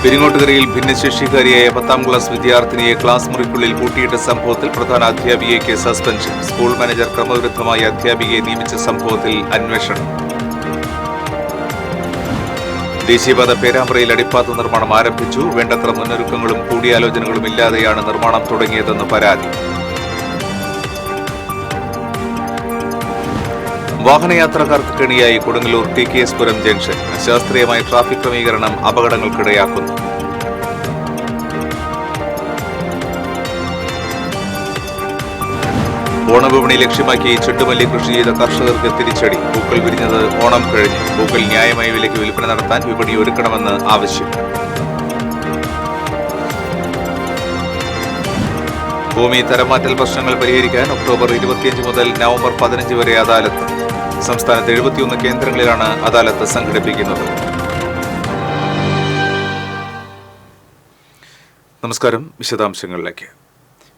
പെരിങ്ങോട്ടുകരയിൽ ഭിന്നശേഷിക്കാരിയായ 10ാം class വിദ്യാർത്ഥിനിയെ class മുറിക്കുള്ളിൽ പൂട്ടിയിട്ട സംഭവത്തിൽ പ്രധാന അധ്യാപികയ്ക്ക് സസ്പെൻഷൻ. സ്കൂൾ മാനേജർ ക്രമവിരുദ്ധമായി അധ്യാപികയെ നിയമിച്ച സംഭവത്തിൽ അന്വേഷണം. ദേശീയപാത പേരാമ്പ്രയിൽ അടിപ്പാത നിർമ്മാണം ആരംഭിച്ചു. വേണ്ടത്ര മുന്നൊരുക്കങ്ങളും കൂടിയാലോചനകളും ഇല്ലാതെയാണ് നിർമ്മാണം തുടങ്ങിയതെന്ന് പരാതി. വാഹനയാത്രക്കാർക്ക് കെണിയായി കൊടുങ്ങല്ലൂർ TKS പുരം ജംഗ്ഷൻ. അശാസ്ത്രീയമായ ട്രാഫിക് ക്രമീകരണം അപകടങ്ങൾക്കിടയാക്കുന്നു. ഓണവിപണി ലക്ഷ്യമാക്കി ചെണ്ടുമല്ലി കൃഷി ചെയ്ത കർഷകർക്ക് തിരിച്ചടി. പൂക്കൾ വിരിഞ്ഞത് ഓണം കഴിഞ്ഞു. പൂക്കൾ ന്യായമായ വിലയ്ക്ക് വിൽപ്പന നടത്താൻ വിപണി ഒരുക്കണമെന്ന് ആവശ്യം. ഭൂമി തരംമാറ്റൽ പ്രശ്നങ്ങൾ പരിഹരിക്കാൻ ഒക്ടോബർ 25 മുതൽ നവംബർ 15 വരെ അദാലത്ത്. സംസ്ഥാനത്ത് 71 കേന്ദ്രങ്ങളിലാണ് അദാലത്ത് സംഘടിപ്പിക്കുന്നത്. നമസ്കാരം. വിശദാംശങ്ങളിലേക്ക്.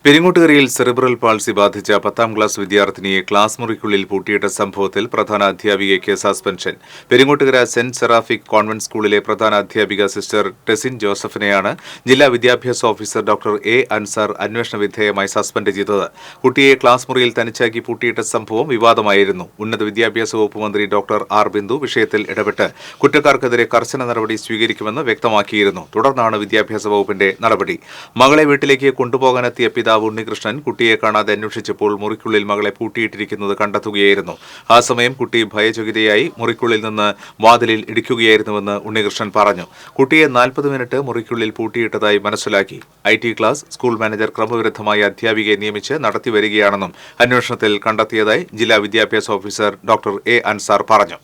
പെരിങ്ങോട്ടുകരയിൽ സെറിബ്രൽ പാൾസി ബാധിച്ച 10ാം ക്ലാസ് വിദ്യാർത്ഥിനിയെ ക്ലാസ് മുറിക്കുള്ളിൽ പൂട്ടിയിട്ട സംഭവത്തിൽ പ്രധാന അധ്യാപികയ്ക്ക് suspension. Peringottukara Saint Seraphic Convent സ്കൂളിലെ പ്രധാന അധ്യാപിക സിസ്റ്റർ ടെസിൻ ജോസഫിനെയാണ് ജില്ലാ വിദ്യാഭ്യാസ ഓഫീസർ ഡോക്ടർ A. അൻസാർ അന്വേഷണ വിധേയമായി സസ്പെൻഡ് ചെയ്തത്. കുട്ടിയെ ക്ലാസ് മുറിയിൽ തനിച്ചാക്കി പൂട്ടിയിട്ട സംഭവം വിവാദമായിരുന്നു. ഉന്നത വിദ്യാഭ്യാസ വകുപ്പ് മന്ത്രി ഡോക്ടർ R. ബിന്ദു വിഷയത്തിൽ ഇടപെട്ട് കുറ്റക്കാർക്കെതിരെ കർശന നടപടി സ്വീകരിക്കുമെന്ന് വ്യക്തമാക്കിയിരുന്നു. തുടർന്നാണ് വിദ്യാഭ്യാസ വകുപ്പിന്റെ നടപടി. മകളെ വീട്ടിലേക്ക് കൊണ്ടുപോകാനെത്തിയ പിതാവ് ഉണ്ണികൃഷ്ണൻ കുട്ടിയെ കാണാതെ അന്വേഷിച്ചപ്പോൾ മുറിക്കുള്ളിൽ മകളെ പൂട്ടിയിട്ടിരിക്കുന്നത് കണ്ടെത്തുകയായിരുന്നു. ആ സമയം കുട്ടി ഭയചകിതയായി മുറിക്കുള്ളിൽ നിന്ന് വാതിലിൽ ഇടിക്കുകയായിരുന്നുവെന്ന് ഉണ്ണികൃഷ്ണൻ പറഞ്ഞു. കുട്ടിയെ 40 മിനിറ്റ് മുറിക്കുള്ളിൽ പൂട്ടിയിട്ടതായി മനസ്സിലാക്കി. IT ക്ലാസ് സ്കൂൾ മാനേജർ ക്രമവിരുദ്ധമായി അധ്യാപികയെ നിയമിച്ച് നടത്തിവരികയാണെന്നും അന്വേഷണത്തിൽ കണ്ടെത്തിയതായി ജില്ലാ വിദ്യാഭ്യാസ ഓഫീസർ ഡോക്ടർ A. അൻസാർ പറഞ്ഞു.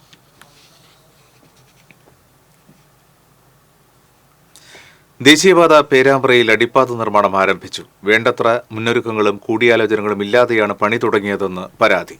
ദേശീയപാത പേരാമ്പ്രയിൽ അടിപ്പാത നിർമ്മാണം ആരംഭിച്ചു. വേണ്ടത്ര മുന്നൊരുക്കങ്ങളും കൂടിയാലോചനകളും ഇല്ലാതെയാണ് പണി തുടങ്ങിയതെന്ന് പരാതി.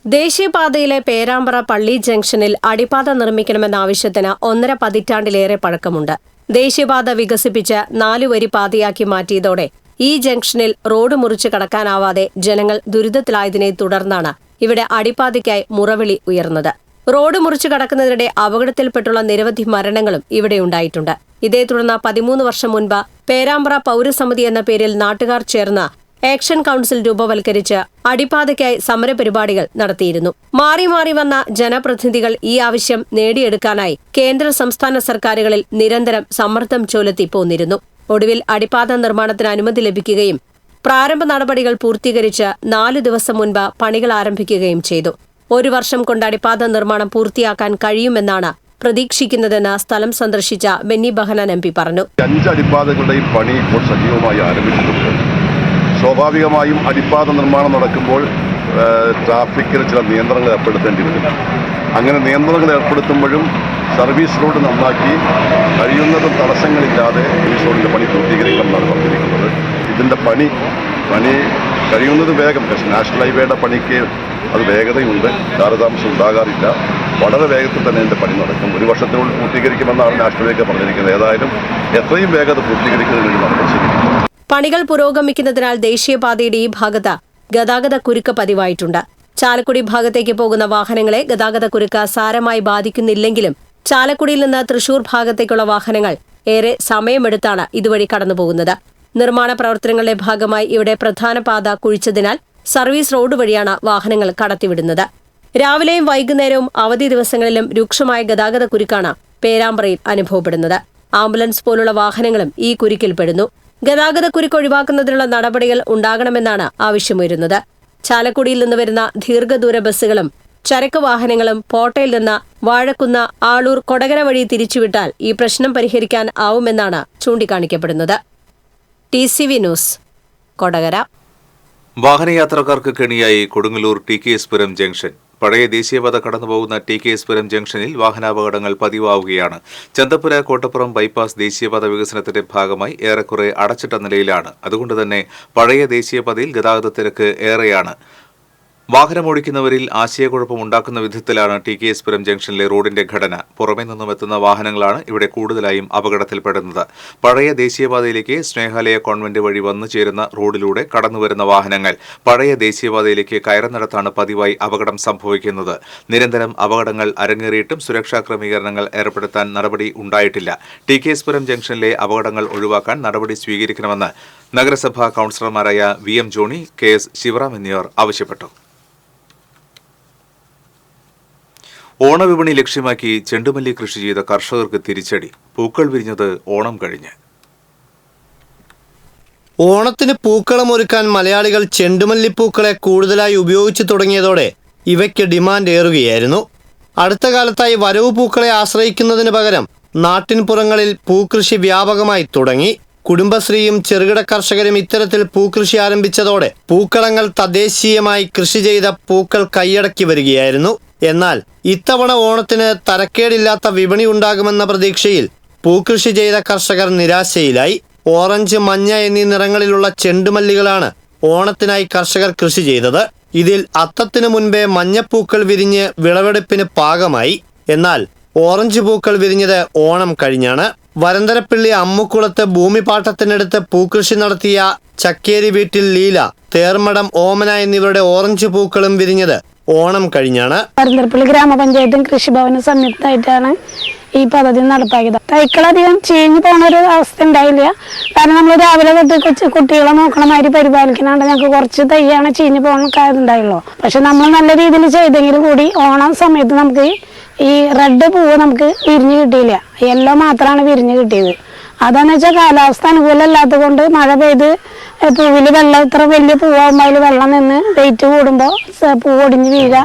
ദേശീയപാതയിലെ പേരാമ്പ്ര പള്ളി ജംഗ്ഷനിൽ അടിപ്പാത നിർമ്മിക്കണമെന്ന ആവശ്യത്തിന് 1.5 പതിറ്റാണ്ടിലേറെ പഴക്കമുണ്ട്. ദേശീയപാത വികസിപ്പിച്ച് 4 വരി പാതയാക്കി മാറ്റിയതോടെ ഈ ജംഗ്ഷനിൽ റോഡ് മുറിച്ച് കടക്കാനാവാതെ ജനങ്ങൾ ദുരിതത്തിലായതിനെ തുടർന്നാണ് ഇവിടെ അടിപ്പാതയ്ക്കായി മുറവിളി ഉയർന്നത്. റോഡ് മുറിച്ചു കടക്കുന്നതിനിടെ അപകടത്തിൽപ്പെട്ടുള്ള നിരവധി മരണങ്ങളും ഇവിടെ ഉണ്ടായിട്ടുണ്ട്. ഇതേ തുടർന്ന് 13 വർഷം മുൻപ് പേരാമ്പ്ര പൌരസമിതി എന്ന പേരിൽ നാട്ടുകാർ ചേർന്ന് ആക്ഷൻ കൌൺസിൽ രൂപവൽക്കരിച്ച് അടിപ്പാതയ്ക്കായി സമരപരിപാടികൾ നടത്തിയിരുന്നു. മാറി മാറി വന്ന ജനപ്രതിനിധികൾ ഈ ആവശ്യം നേടിയെടുക്കാനായി കേന്ദ്ര സംസ്ഥാന സർക്കാരുകളിൽ നിരന്തരം സമ്മർദ്ദം ചെലുത്തി പോന്നിരുന്നു. ഒടുവിൽ അടിപ്പാത നിർമ്മാണത്തിന് അനുമതി ലഭിക്കുകയും പ്രാരംഭ നടപടികൾ പൂർത്തീകരിച്ച് 4 ദിവസം മുൻപ് പണികൾ ആരംഭിക്കുകയും ചെയ്തു. 1 വർഷം കൊണ്ട് അടിപ്പാത നിർമ്മാണം പൂർത്തിയാക്കാൻ കഴിയുമെന്നാണ് പ്രതീക്ഷിക്കുന്നതെന്ന് സ്ഥലം സന്ദർശിച്ച ബെന്നി ബഹനാൻ MP പറഞ്ഞു. 5 അടിപ്പാതകളുടെയും പണി ഇപ്പോൾ സജീവമായി ആരംഭിച്ചിട്ടുണ്ട്. സ്വാഭാവികമായും അടിപ്പാത നിർമ്മാണം നടക്കുമ്പോൾ ട്രാഫിക്കിന് ചില നിയന്ത്രണങ്ങൾ ഏർപ്പെടുത്തേണ്ടി വരും. അങ്ങനെ നിയന്ത്രണങ്ങൾ ഏർപ്പെടുത്തുമ്പോഴും സർവീസ് റോഡ് നന്നാക്കി കഴിയുന്നതും തടസ്സങ്ങളില്ലാതെ സർവീസ് റോഡിൻ്റെ പണി പൂർത്തീകരിക്കണമെന്നാണ് പറഞ്ഞിരിക്കുന്നത്. ഇതിൻ്റെ പണി കഴിയുന്നത് വേഗം, നാഷണൽ ഹൈവേയുടെ പണിക്ക് അത് വേഗതയുണ്ട്, കാലതാമസം ഉണ്ടാകാറില്ല. വളരെ വേഗത്തിൽ തന്നെ ഇതിൻ്റെ പണി നടക്കും. 1 വർഷത്തിനുള്ളിൽ പൂർത്തീകരിക്കുമെന്നാണ് നാഷണൽ ഹൈവേ പറഞ്ഞിരിക്കുന്നത്. ഏതായാലും എത്രയും വേഗത പൂർത്തീകരിക്കുന്നതിന് വേണ്ടി നടപടി സ്വീകരിക്കും. പണികൾ പുരോഗമിക്കുന്നതിനാൽ ദേശീയപാതയുടെ ഈ ഭാഗത്ത് ഗതാഗത കുരുക്ക് പതിവായിട്ടുണ്ട്. ചാലക്കുടി ഭാഗത്തേക്ക് പോകുന്ന വാഹനങ്ങളെ ഗതാഗത കുരുക്ക് സാരമായി ബാധിക്കുന്നില്ലെങ്കിലും ചാലക്കുടിയിൽ നിന്ന് തൃശൂർ ഭാഗത്തേക്കുള്ള വാഹനങ്ങൾ ഏറെ സമയമെടുത്താണ് ഇതുവഴി കടന്നുപോകുന്നത്. നിർമ്മാണ പ്രവർത്തനങ്ങളുടെ ഭാഗമായി ഇവിടെ പ്രധാന പാത കുഴിച്ചതിനാൽ സർവീസ് റോഡ് വഴിയാണ് വാഹനങ്ങൾ കടത്തിവിടുന്നത്. രാവിലെയും വൈകുന്നേരവും അവധി ദിവസങ്ങളിലും രൂക്ഷമായ ഗതാഗത കുരുക്കാണ് പേരാമ്പ്രയിൽ അനുഭവപ്പെടുന്നത്. ആംബുലൻസ് പോലുള്ള വാഹനങ്ങളും ഈ കുരുക്കിൽപ്പെടുന്നു. ഗതാഗത കുരുക്ക് ഒഴിവാക്കുന്നതിനുള്ള നടപടികൾ ഉണ്ടാകണമെന്നാണ് ആവശ്യമുയരുന്നത്. ചാലക്കുടിയിൽ നിന്ന് വരുന്ന ദീർഘദൂര ബസ്സുകളും ചരക്ക് വാഹനങ്ങളും പോട്ടയിൽ നിന്ന് വാഴക്കുന്ന, ആളൂർ, കൊടകര വഴി തിരിച്ചുവിട്ടാൽ ഈ പ്രശ്നം പരിഹരിക്കാൻ ആവുമെന്നാണ് ചൂണ്ടിക്കാണിക്കപ്പെടുന്നത്. TCV News, Kodakara. വാഹനയാത്രക്കാർക്ക് കെണിയായി കൊടുങ്ങല്ലൂർ TKS പുരം ജംഗ്ഷൻ. പഴയ ദേശീയപാത കടന്നുപോകുന്ന TKS പുരം ജംഗ്ഷനിൽ വാഹനാപകടങ്ങൾ പതിവാവുകയാണ്. ചന്തപ്പുര കോട്ടപ്പുറം ബൈപ്പാസ് ദേശീയപാത വികസനത്തിന്റെ ഭാഗമായി ഏറെക്കുറെ അടച്ചിട്ട നിലയിലാണ്. അതുകൊണ്ട് തന്നെ പഴയ ദേശീയപാതയിൽ ഗതാഗത തിരക്ക് ഏറെയാണ്. വാഹനമോടിക്കുന്നവരിൽ ആശയക്കുഴപ്പമുണ്ടാക്കുന്ന വിധത്തിലാണ് ടി.കെ.എസ്.പുരം ജംഗ്ഷനിലെ റോഡിന്റെ ഘടന. പുറമെ നിന്നും എത്തുന്ന വാഹനങ്ങളാണ് ഇവിടെ കൂടുതലായും അപകടത്തിൽപ്പെടുന്നത്. പഴയ ദേശീയപാതയിലേക്ക് സ്നേഹാലയ കോൺവെന്റ് വഴി വന്നു ചേരുന്ന റോഡിലൂടെ കടന്നുവരുന്ന വാഹനങ്ങൾ പഴയ ദേശീയപാതയിലേക്ക് കയറുന്നിടത്താണ് പതിവായി അപകടം സംഭവിക്കുന്നത്. നിരന്തരം അപകടങ്ങൾ അരങ്ങേറിയിട്ടും സുരക്ഷാ ക്രമീകരണങ്ങൾ ഏർപ്പെടുത്താൻ നടപടി ഉണ്ടായിട്ടില്ല. ടി.കെ.എസ്.പുരം ജംഗ്ഷനിലെ അപകടങ്ങൾ ഒഴിവാക്കാൻ നടപടി സ്വീകരിക്കണമെന്ന് നഗരസഭാ കൌൺസിലർമാരായ വി.എം. ജോണി, കെ.എസ്. ശിവറാം എന്നിവർ ആവശ്യപ്പെട്ടു. ഓണവിപണി ലക്ഷ്യമാക്കി ചെണ്ടുമല്ലി കൃഷി ചെയ്ത കർഷകർക്ക് തിരിച്ചടി. പൂക്കൾ വിരിഞ്ഞത് ഓണം കഴിഞ്ഞ്. ഓണത്തിന് പൂക്കളമൊരുക്കാൻ മലയാളികൾ ചെണ്ടുമല്ലിപ്പൂക്കളെ കൂടുതലായി ഉപയോഗിച്ചു തുടങ്ങിയതോടെ ഇവയ്ക്ക് ഡിമാൻഡ് ഏറുകയായിരുന്നു. അടുത്ത കാലത്തായി വരവ് പൂക്കളെ ആശ്രയിക്കുന്നതിന് പകരം നാട്ടിൻപുറങ്ങളിൽ പൂക്കൃഷി വ്യാപകമായി തുടങ്ങി. കുടുംബശ്രീയും ചെറുകിട കർഷകരും ഇത്തരത്തിൽ പൂക്കൃഷി ആരംഭിച്ചതോടെ പൂക്കളങ്ങൾ തദ്ദേശീയമായി കൃഷി ചെയ്ത പൂക്കൾ കൈയടക്കി വരികയായിരുന്നു. എന്നാൽ ഇത്തവണ ഓണത്തിന് തരക്കേടില്ലാത്ത വിപണി ഉണ്ടാകുമെന്ന പ്രതീക്ഷയിൽ പൂക്കൃഷി ചെയ്ത കർഷകർ നിരാശയിലായി. ഓറഞ്ച്, മഞ്ഞ എന്നീ നിറങ്ങളിലുള്ള ചെണ്ടുമല്ലികളാണ് ഓണത്തിനായി കർഷകർ കൃഷി ചെയ്തത്. ഇതിൽ അത്തത്തിനു മുൻപേ മഞ്ഞപ്പൂക്കൾ വിരിഞ്ഞ് വിളവെടുപ്പിന് പാകമായി. എന്നാൽ ഓറഞ്ച് പൂക്കൾ വിരിഞ്ഞത് ഓണം കഴിഞ്ഞാണ്. വരന്തരപ്പിള്ളി അമ്മുക്കുളത്ത് ഭൂമി പാട്ടത്തിനടുത്ത് പൂക്കൃഷി നടത്തിയ ചക്കേരി വീട്ടിൽ ലീല, തേർമടം ഓമന എന്നിവരുടെ ഓറഞ്ച് പൂക്കളും വിരിഞ്ഞത് ഓണം കഴിഞ്ഞാണ്. വരന്തരപ്പള്ളി ഗ്രാമപഞ്ചായത്തും കൃഷിഭവനും സംയുക്തമായിട്ടാണ് ഈ പദ്ധതി നടപ്പാക്കിയത്. തൈക്കളധികം ചീഞ്ഞു പോകുന്ന ഒരു അവസ്ഥ ഉണ്ടായില്ല. കാരണം നമ്മൾ രാവിലെ തൊട്ട് കുട്ടികളെ നോക്കണ മാതിരി പരിപാലിക്കുന്നുണ്ട്. ഞങ്ങൾക്ക് കുറച്ച് തൈയാണ് ചീഞ്ഞു പോകണ ഉണ്ടായുള്ളൂ. പക്ഷെ നമ്മൾ നല്ല രീതിയിൽ ചെയ്തെങ്കിലും കൂടി ഓണം സമയത്ത് നമുക്ക് ഈ റെഡ് പൂവ് നമുക്ക് വിരിഞ്ഞ് കിട്ടിയില്ല. യെല്ലോ മാത്രമാണ് വിരിഞ്ഞ് കിട്ടിയത്. അതാന്ന് വെച്ചാൽ കാലാവസ്ഥ അനുകൂലമല്ലാത്തത് കൊണ്ട് മഴ പെയ്ത് പൂവിൽ വെള്ളം ഇത്ര വലിയ പൂവാകുമ്പോൾ അതിൽ വെള്ളം നിന്ന് വെയിറ്റ് കൂടുമ്പോൾ പൂവ് ഒടിഞ്ഞ് വീഴുക,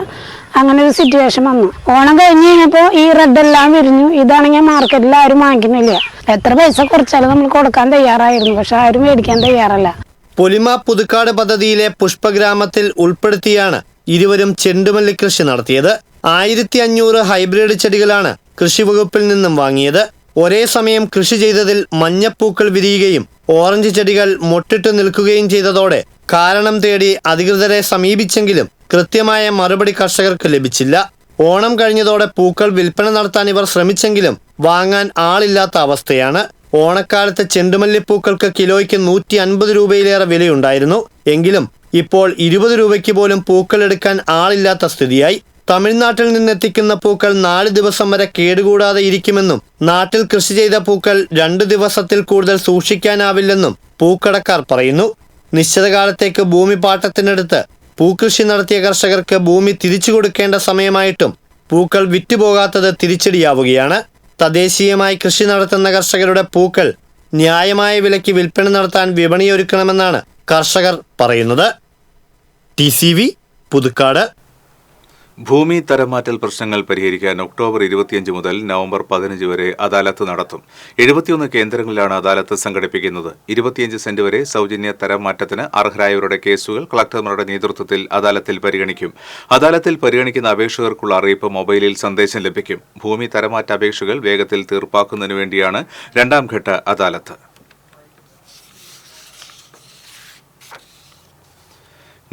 അങ്ങനെ ഒരു സിറ്റുവേഷൻ വന്നു. ഓണം കഴിഞ്ഞ് കഴിഞ്ഞപ്പോൾ ഈ റെഡ് എല്ലാം വിരിഞ്ഞു. ഇതാണെങ്കിൽ മാർക്കറ്റിൽ ആരും വാങ്ങിക്കുന്നില്ല. എത്ര പൈസ കുറച്ചാലും നമ്മൾ കൊടുക്കാൻ തയ്യാറായിരുന്നു, പക്ഷെ ആരും മേടിക്കാൻ തയ്യാറല്ല. പൊലിമ പുതുക്കാട് പദ്ധതിയിലെ പുഷ്പഗ്രാമത്തിൽ ഉൾപ്പെടുത്തിയാണ് ഇരുവരും ചെണ്ടുമല്ലി കൃഷി നടത്തിയത്. 1500 ഹൈബ്രിഡ് ചെടികളാണ് കൃഷി വകുപ്പിൽ നിന്നും വാങ്ങിയത്. ഒരേ സമയം കൃഷി ചെയ്തതിൽ മഞ്ഞപ്പൂക്കൾ വിരിയുകയും ഓറഞ്ച് ചെടികൾ മൊട്ടിട്ട് നിൽക്കുകയും ചെയ്തതോടെ കാരണം തേടി അധികൃതരെ സമീപിച്ചെങ്കിലും കൃത്യമായ മറുപടി കർഷകർക്ക് ലഭിച്ചില്ല. ഓണം കഴിഞ്ഞതോടെ പൂക്കൾ വിൽപ്പന നടത്താൻ ഇവർ ശ്രമിച്ചെങ്കിലും വാങ്ങാൻ ആളില്ലാത്ത അവസ്ഥയാണ്. ഓണക്കാലത്ത് ചെണ്ടുമല്ലിപ്പൂക്കൾക്ക് കിലോയ്ക്ക് 150 രൂപയിലേറെ വിലയുണ്ടായിരുന്നു. എങ്കിലും ഇപ്പോൾ 20 രൂപയ്ക്ക് പോലും പൂക്കൾ എടുക്കാൻ ആളില്ലാത്ത സ്ഥിതിയായി. തമിഴ്നാട്ടിൽ നിന്നെത്തിക്കുന്ന പൂക്കൾ 4 ദിവസം വരെ കേടുകൂടാതെ ഇരിക്കുമെന്നും നാട്ടിൽ കൃഷി ചെയ്ത പൂക്കൾ 2 ദിവസത്തിൽ കൂടുതൽ സൂക്ഷിക്കാനാവില്ലെന്നും പൂക്കടക്കാർ പറയുന്നു. നിശ്ചിതകാലത്തേക്ക് ഭൂമി പാട്ടത്തിനടുത്ത് പൂക്കൃഷി നടത്തിയ കർഷകർക്ക് ഭൂമി തിരിച്ചു കൊടുക്കേണ്ട സമയമായിട്ടും പൂക്കൾ വിറ്റുപോകാത്തത് തിരിച്ചടിയാവുകയാണ്. തദ്ദേശീയമായി കൃഷി നടത്തുന്ന കർഷകരുടെ പൂക്കൾ ന്യായമായ വിലയ്ക്ക് വിൽപ്പന നടത്താൻ വിപണിയൊരുക്കണമെന്നാണ് കർഷകർ പറയുന്നത്. TCV പുതുക്കാട്. ഭൂമി തരംമാറ്റൽ പ്രശ്നങ്ങൾ പരിഹരിക്കാൻ ഒക്ടോബർ 25 മുതൽ നവംബർ 15 വരെ അദാലത്ത് നടത്തും. 71 കേന്ദ്രങ്ങളിലാണ് അദാലത്ത് സംഘടിപ്പിക്കുന്നത്. 25 സെന്റ് വരെ സൗജന്യ തരംമാറ്റത്തിന് അർഹരായവരുടെ കേസുകൾ കളക്ടർമാരുടെ നേതൃത്വത്തിൽ അദാലത്തിൽ പരിഗണിക്കും. അദാലത്തിൽ പരിഗണിക്കുന്ന അപേക്ഷകർക്കുള്ള അറിയിപ്പ് മൊബൈലിൽ സന്ദേശം ലഭിക്കും. ഭൂമി തരംമാറ്റ അപേക്ഷകൾ വേഗത്തിൽ തീർപ്പാക്കുന്നതിനു വേണ്ടിയാണ് 2ാം ഘട്ട അദാലത്ത്.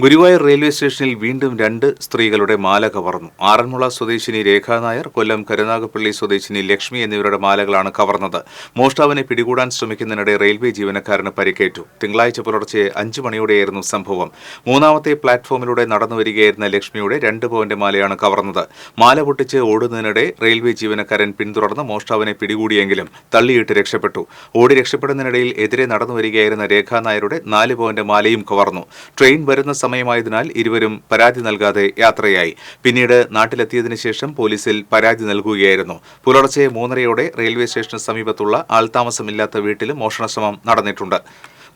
ഗുരുവായൂർ റെയിൽവേ സ്റ്റേഷനിൽ വീണ്ടും 2 സ്ത്രീകളുടെ മാല കവർന്നു. ആറന്മുള സ്വദേശിനി രേഖാ നായർ, കൊല്ലം കരുനാഗപ്പള്ളി സ്വദേശിനി ലക്ഷ്മി എന്നിവരുടെ മാലകളാണ് കവർന്നത്. മോഷ്ടാവിനെ പിടികൂടാൻ ശ്രമിക്കുന്നതിനിടെ റെയിൽവേ ജീവനക്കാരന് പരിക്കേറ്റു. തിങ്കളാഴ്ച പുലർച്ചെ 5 മണിയോടെയായിരുന്നു സംഭവം. 3ാമത്തെ പ്ലാറ്റ്ഫോമിലൂടെ നടന്നുവരികയായിരുന്ന ലക്ഷ്മിയുടെ 2 പവന്റെ മാലയാണ് കവർന്നത്. മാല പൊട്ടിച്ച് ഓടുന്നതിനിടെ റെയിൽവേ ജീവനക്കാരൻ പിന്തുടർന്ന് മോഷ്ടാവിനെ പിടികൂടിയെങ്കിലും തള്ളിയിട്ട് രക്ഷപ്പെട്ടു. ഓടി രക്ഷപ്പെടുന്നതിനിടയിൽ എതിരെ നടന്നുവരികയായിരുന്ന രേഖാ നായരുടെ 4 പവന്റെ മാലയും കവർന്നു. ട്രെയിൻ വരുന്ന സമയമായതിനാൽ ഇരുവരും പരാതി നൽകാതെ യാത്രയായി. പിന്നീട് നാട്ടിലെത്തിയതിനു ശേഷം പോലീസിൽ പരാതി നൽകുകയായിരുന്നു. പുലർച്ചെ 3:30യോടെ റെയിൽവേ സ്റ്റേഷന് സമീപത്തുള്ള ആൾതാമസമില്ലാത്ത വീട്ടിലും മോഷണശ്രമം നടന്നിട്ടുണ്ട്.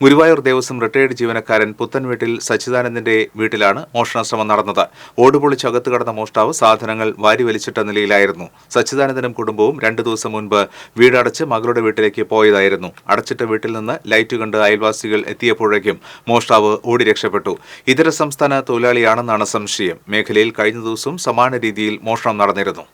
ഗുരുവായൂർ ദേവസ്വം റിട്ടയർഡ് ജീവനക്കാരൻ പുത്തൻവീട്ടിൽ സച്ചിദാനന്ദന്റെ വീട്ടിലാണ് മോഷണശ്രമം നടന്നത്. ഓടുപൊളിച്ച് അകത്ത് കടന്ന മോഷ്ടാവ് സാധനങ്ങൾ വാരിവലിച്ചിട്ട നിലയിലായിരുന്നു. സച്ചിദാനന്ദനും കുടുംബവും 2 ദിവസം മുൻപ് വീടടച്ച് മകളുടെ വീട്ടിലേക്ക് പോയതായിരുന്നു. അടച്ചിട്ട വീട്ടിൽ നിന്ന് ലൈറ്റ് കണ്ട് അയൽവാസികൾ എത്തിയപ്പോഴേക്കും മോഷ്ടാവ് ഓടി രക്ഷപ്പെട്ടു. ഇതര സംസ്ഥാന തൊഴിലാളിയാണെന്നാണ് സംശയം. മേഖലയിൽ കഴിഞ്ഞ ദിവസവും സമാന രീതിയിൽ മോഷണം നടന്നിരുന്നു.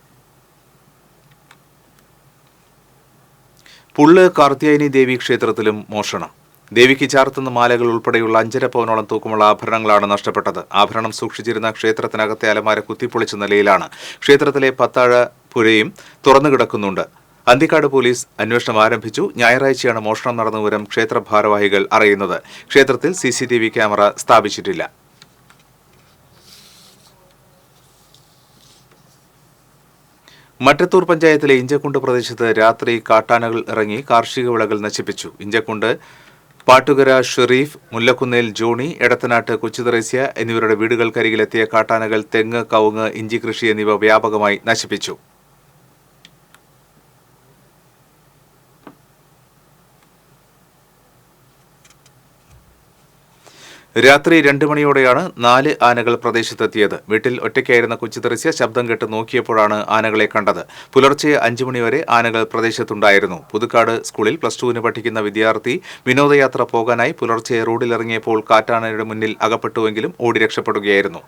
പുള്ള് കാർത്യായനി ദേവി ക്ഷേത്രത്തിലും മോഷണം. ദേവിക്ക് ചാർത്തുന്ന മാലകൾ ഉൾപ്പെടെയുള്ള 5.5 പവനോളം തൂക്കമുള്ള ആഭരണങ്ങളാണ് നഷ്ടപ്പെട്ടത്. ആഭരണം സൂക്ഷിച്ചിരുന്ന ക്ഷേത്രത്തിനകത്തെ അലമാര കുത്തിപ്പൊളിച്ച നിലയിലാണ്. ക്ഷേത്രത്തിലെ പത്താഴപ്പുരയും തുറന്നുകിടക്കുന്നുണ്ട്. അന്തിക്കാട് പോലീസ് അന്വേഷണം ആരംഭിച്ചു. ഞായറാഴ്ചയാണ് മോഷണം നടന്ന വിവരം ക്ഷേത്ര ഭാരവാഹികൾ അറിയുന്നത്. ക്ഷേത്രത്തിൽ CCTV ക്യാമറ സ്ഥാപിച്ചിട്ടില്ല. മറ്റത്തൂർ പഞ്ചായത്തിലെ ഇഞ്ചക്കുണ്ട് പ്രദേശത്ത് രാത്രി കാട്ടാനകൾ ഇറങ്ങി കാർഷിക വിളകൾ നശിപ്പിച്ചു. ഇഞ്ചക്കുണ്ട് പാട്ടുകര ഷെറീഫ്, മുല്ലക്കുന്നേൽ ജോണി, എടത്തനാട്ട് കൊച്ചുതെറേസ്യ എന്നിവരുടെ വീടുകൾക്കരികിലെത്തിയ കാട്ടാനകൾ തെങ്ങ്, കവുങ്ങ്, ഇഞ്ചി കൃഷി എന്നിവ വ്യാപകമായി നശിപ്പിച്ചു. രാത്രി 2 മണിയോടെയാണ് 4 ആനകൾ പ്രദേശത്തെത്തിയത്. വീട്ടിൽ ഒറ്റയ്ക്കായിരുന്ന കൊച്ചുതെറേസ്യ ശബ്ദം കേട്ട് നോക്കിയപ്പോഴാണ് ആനകളെ കണ്ടത്. പുലർച്ചെ 5 മണിവരെ ആനകൾ പ്രദേശത്തുണ്ടായിരുന്നു. പുതുക്കാട് സ്കൂളിൽ +2 പഠിക്കുന്ന വിദ്യാർത്ഥി വിനോദയാത്ര പോകാനായി പുലർച്ചെ റോഡിലിറങ്ങിയപ്പോൾ കാട്ടാനയുടെ മുന്നിൽ അകപ്പെട്ടുവെങ്കിലും ഓടി രക്ഷപ്പെടുകയായിരുന്നു.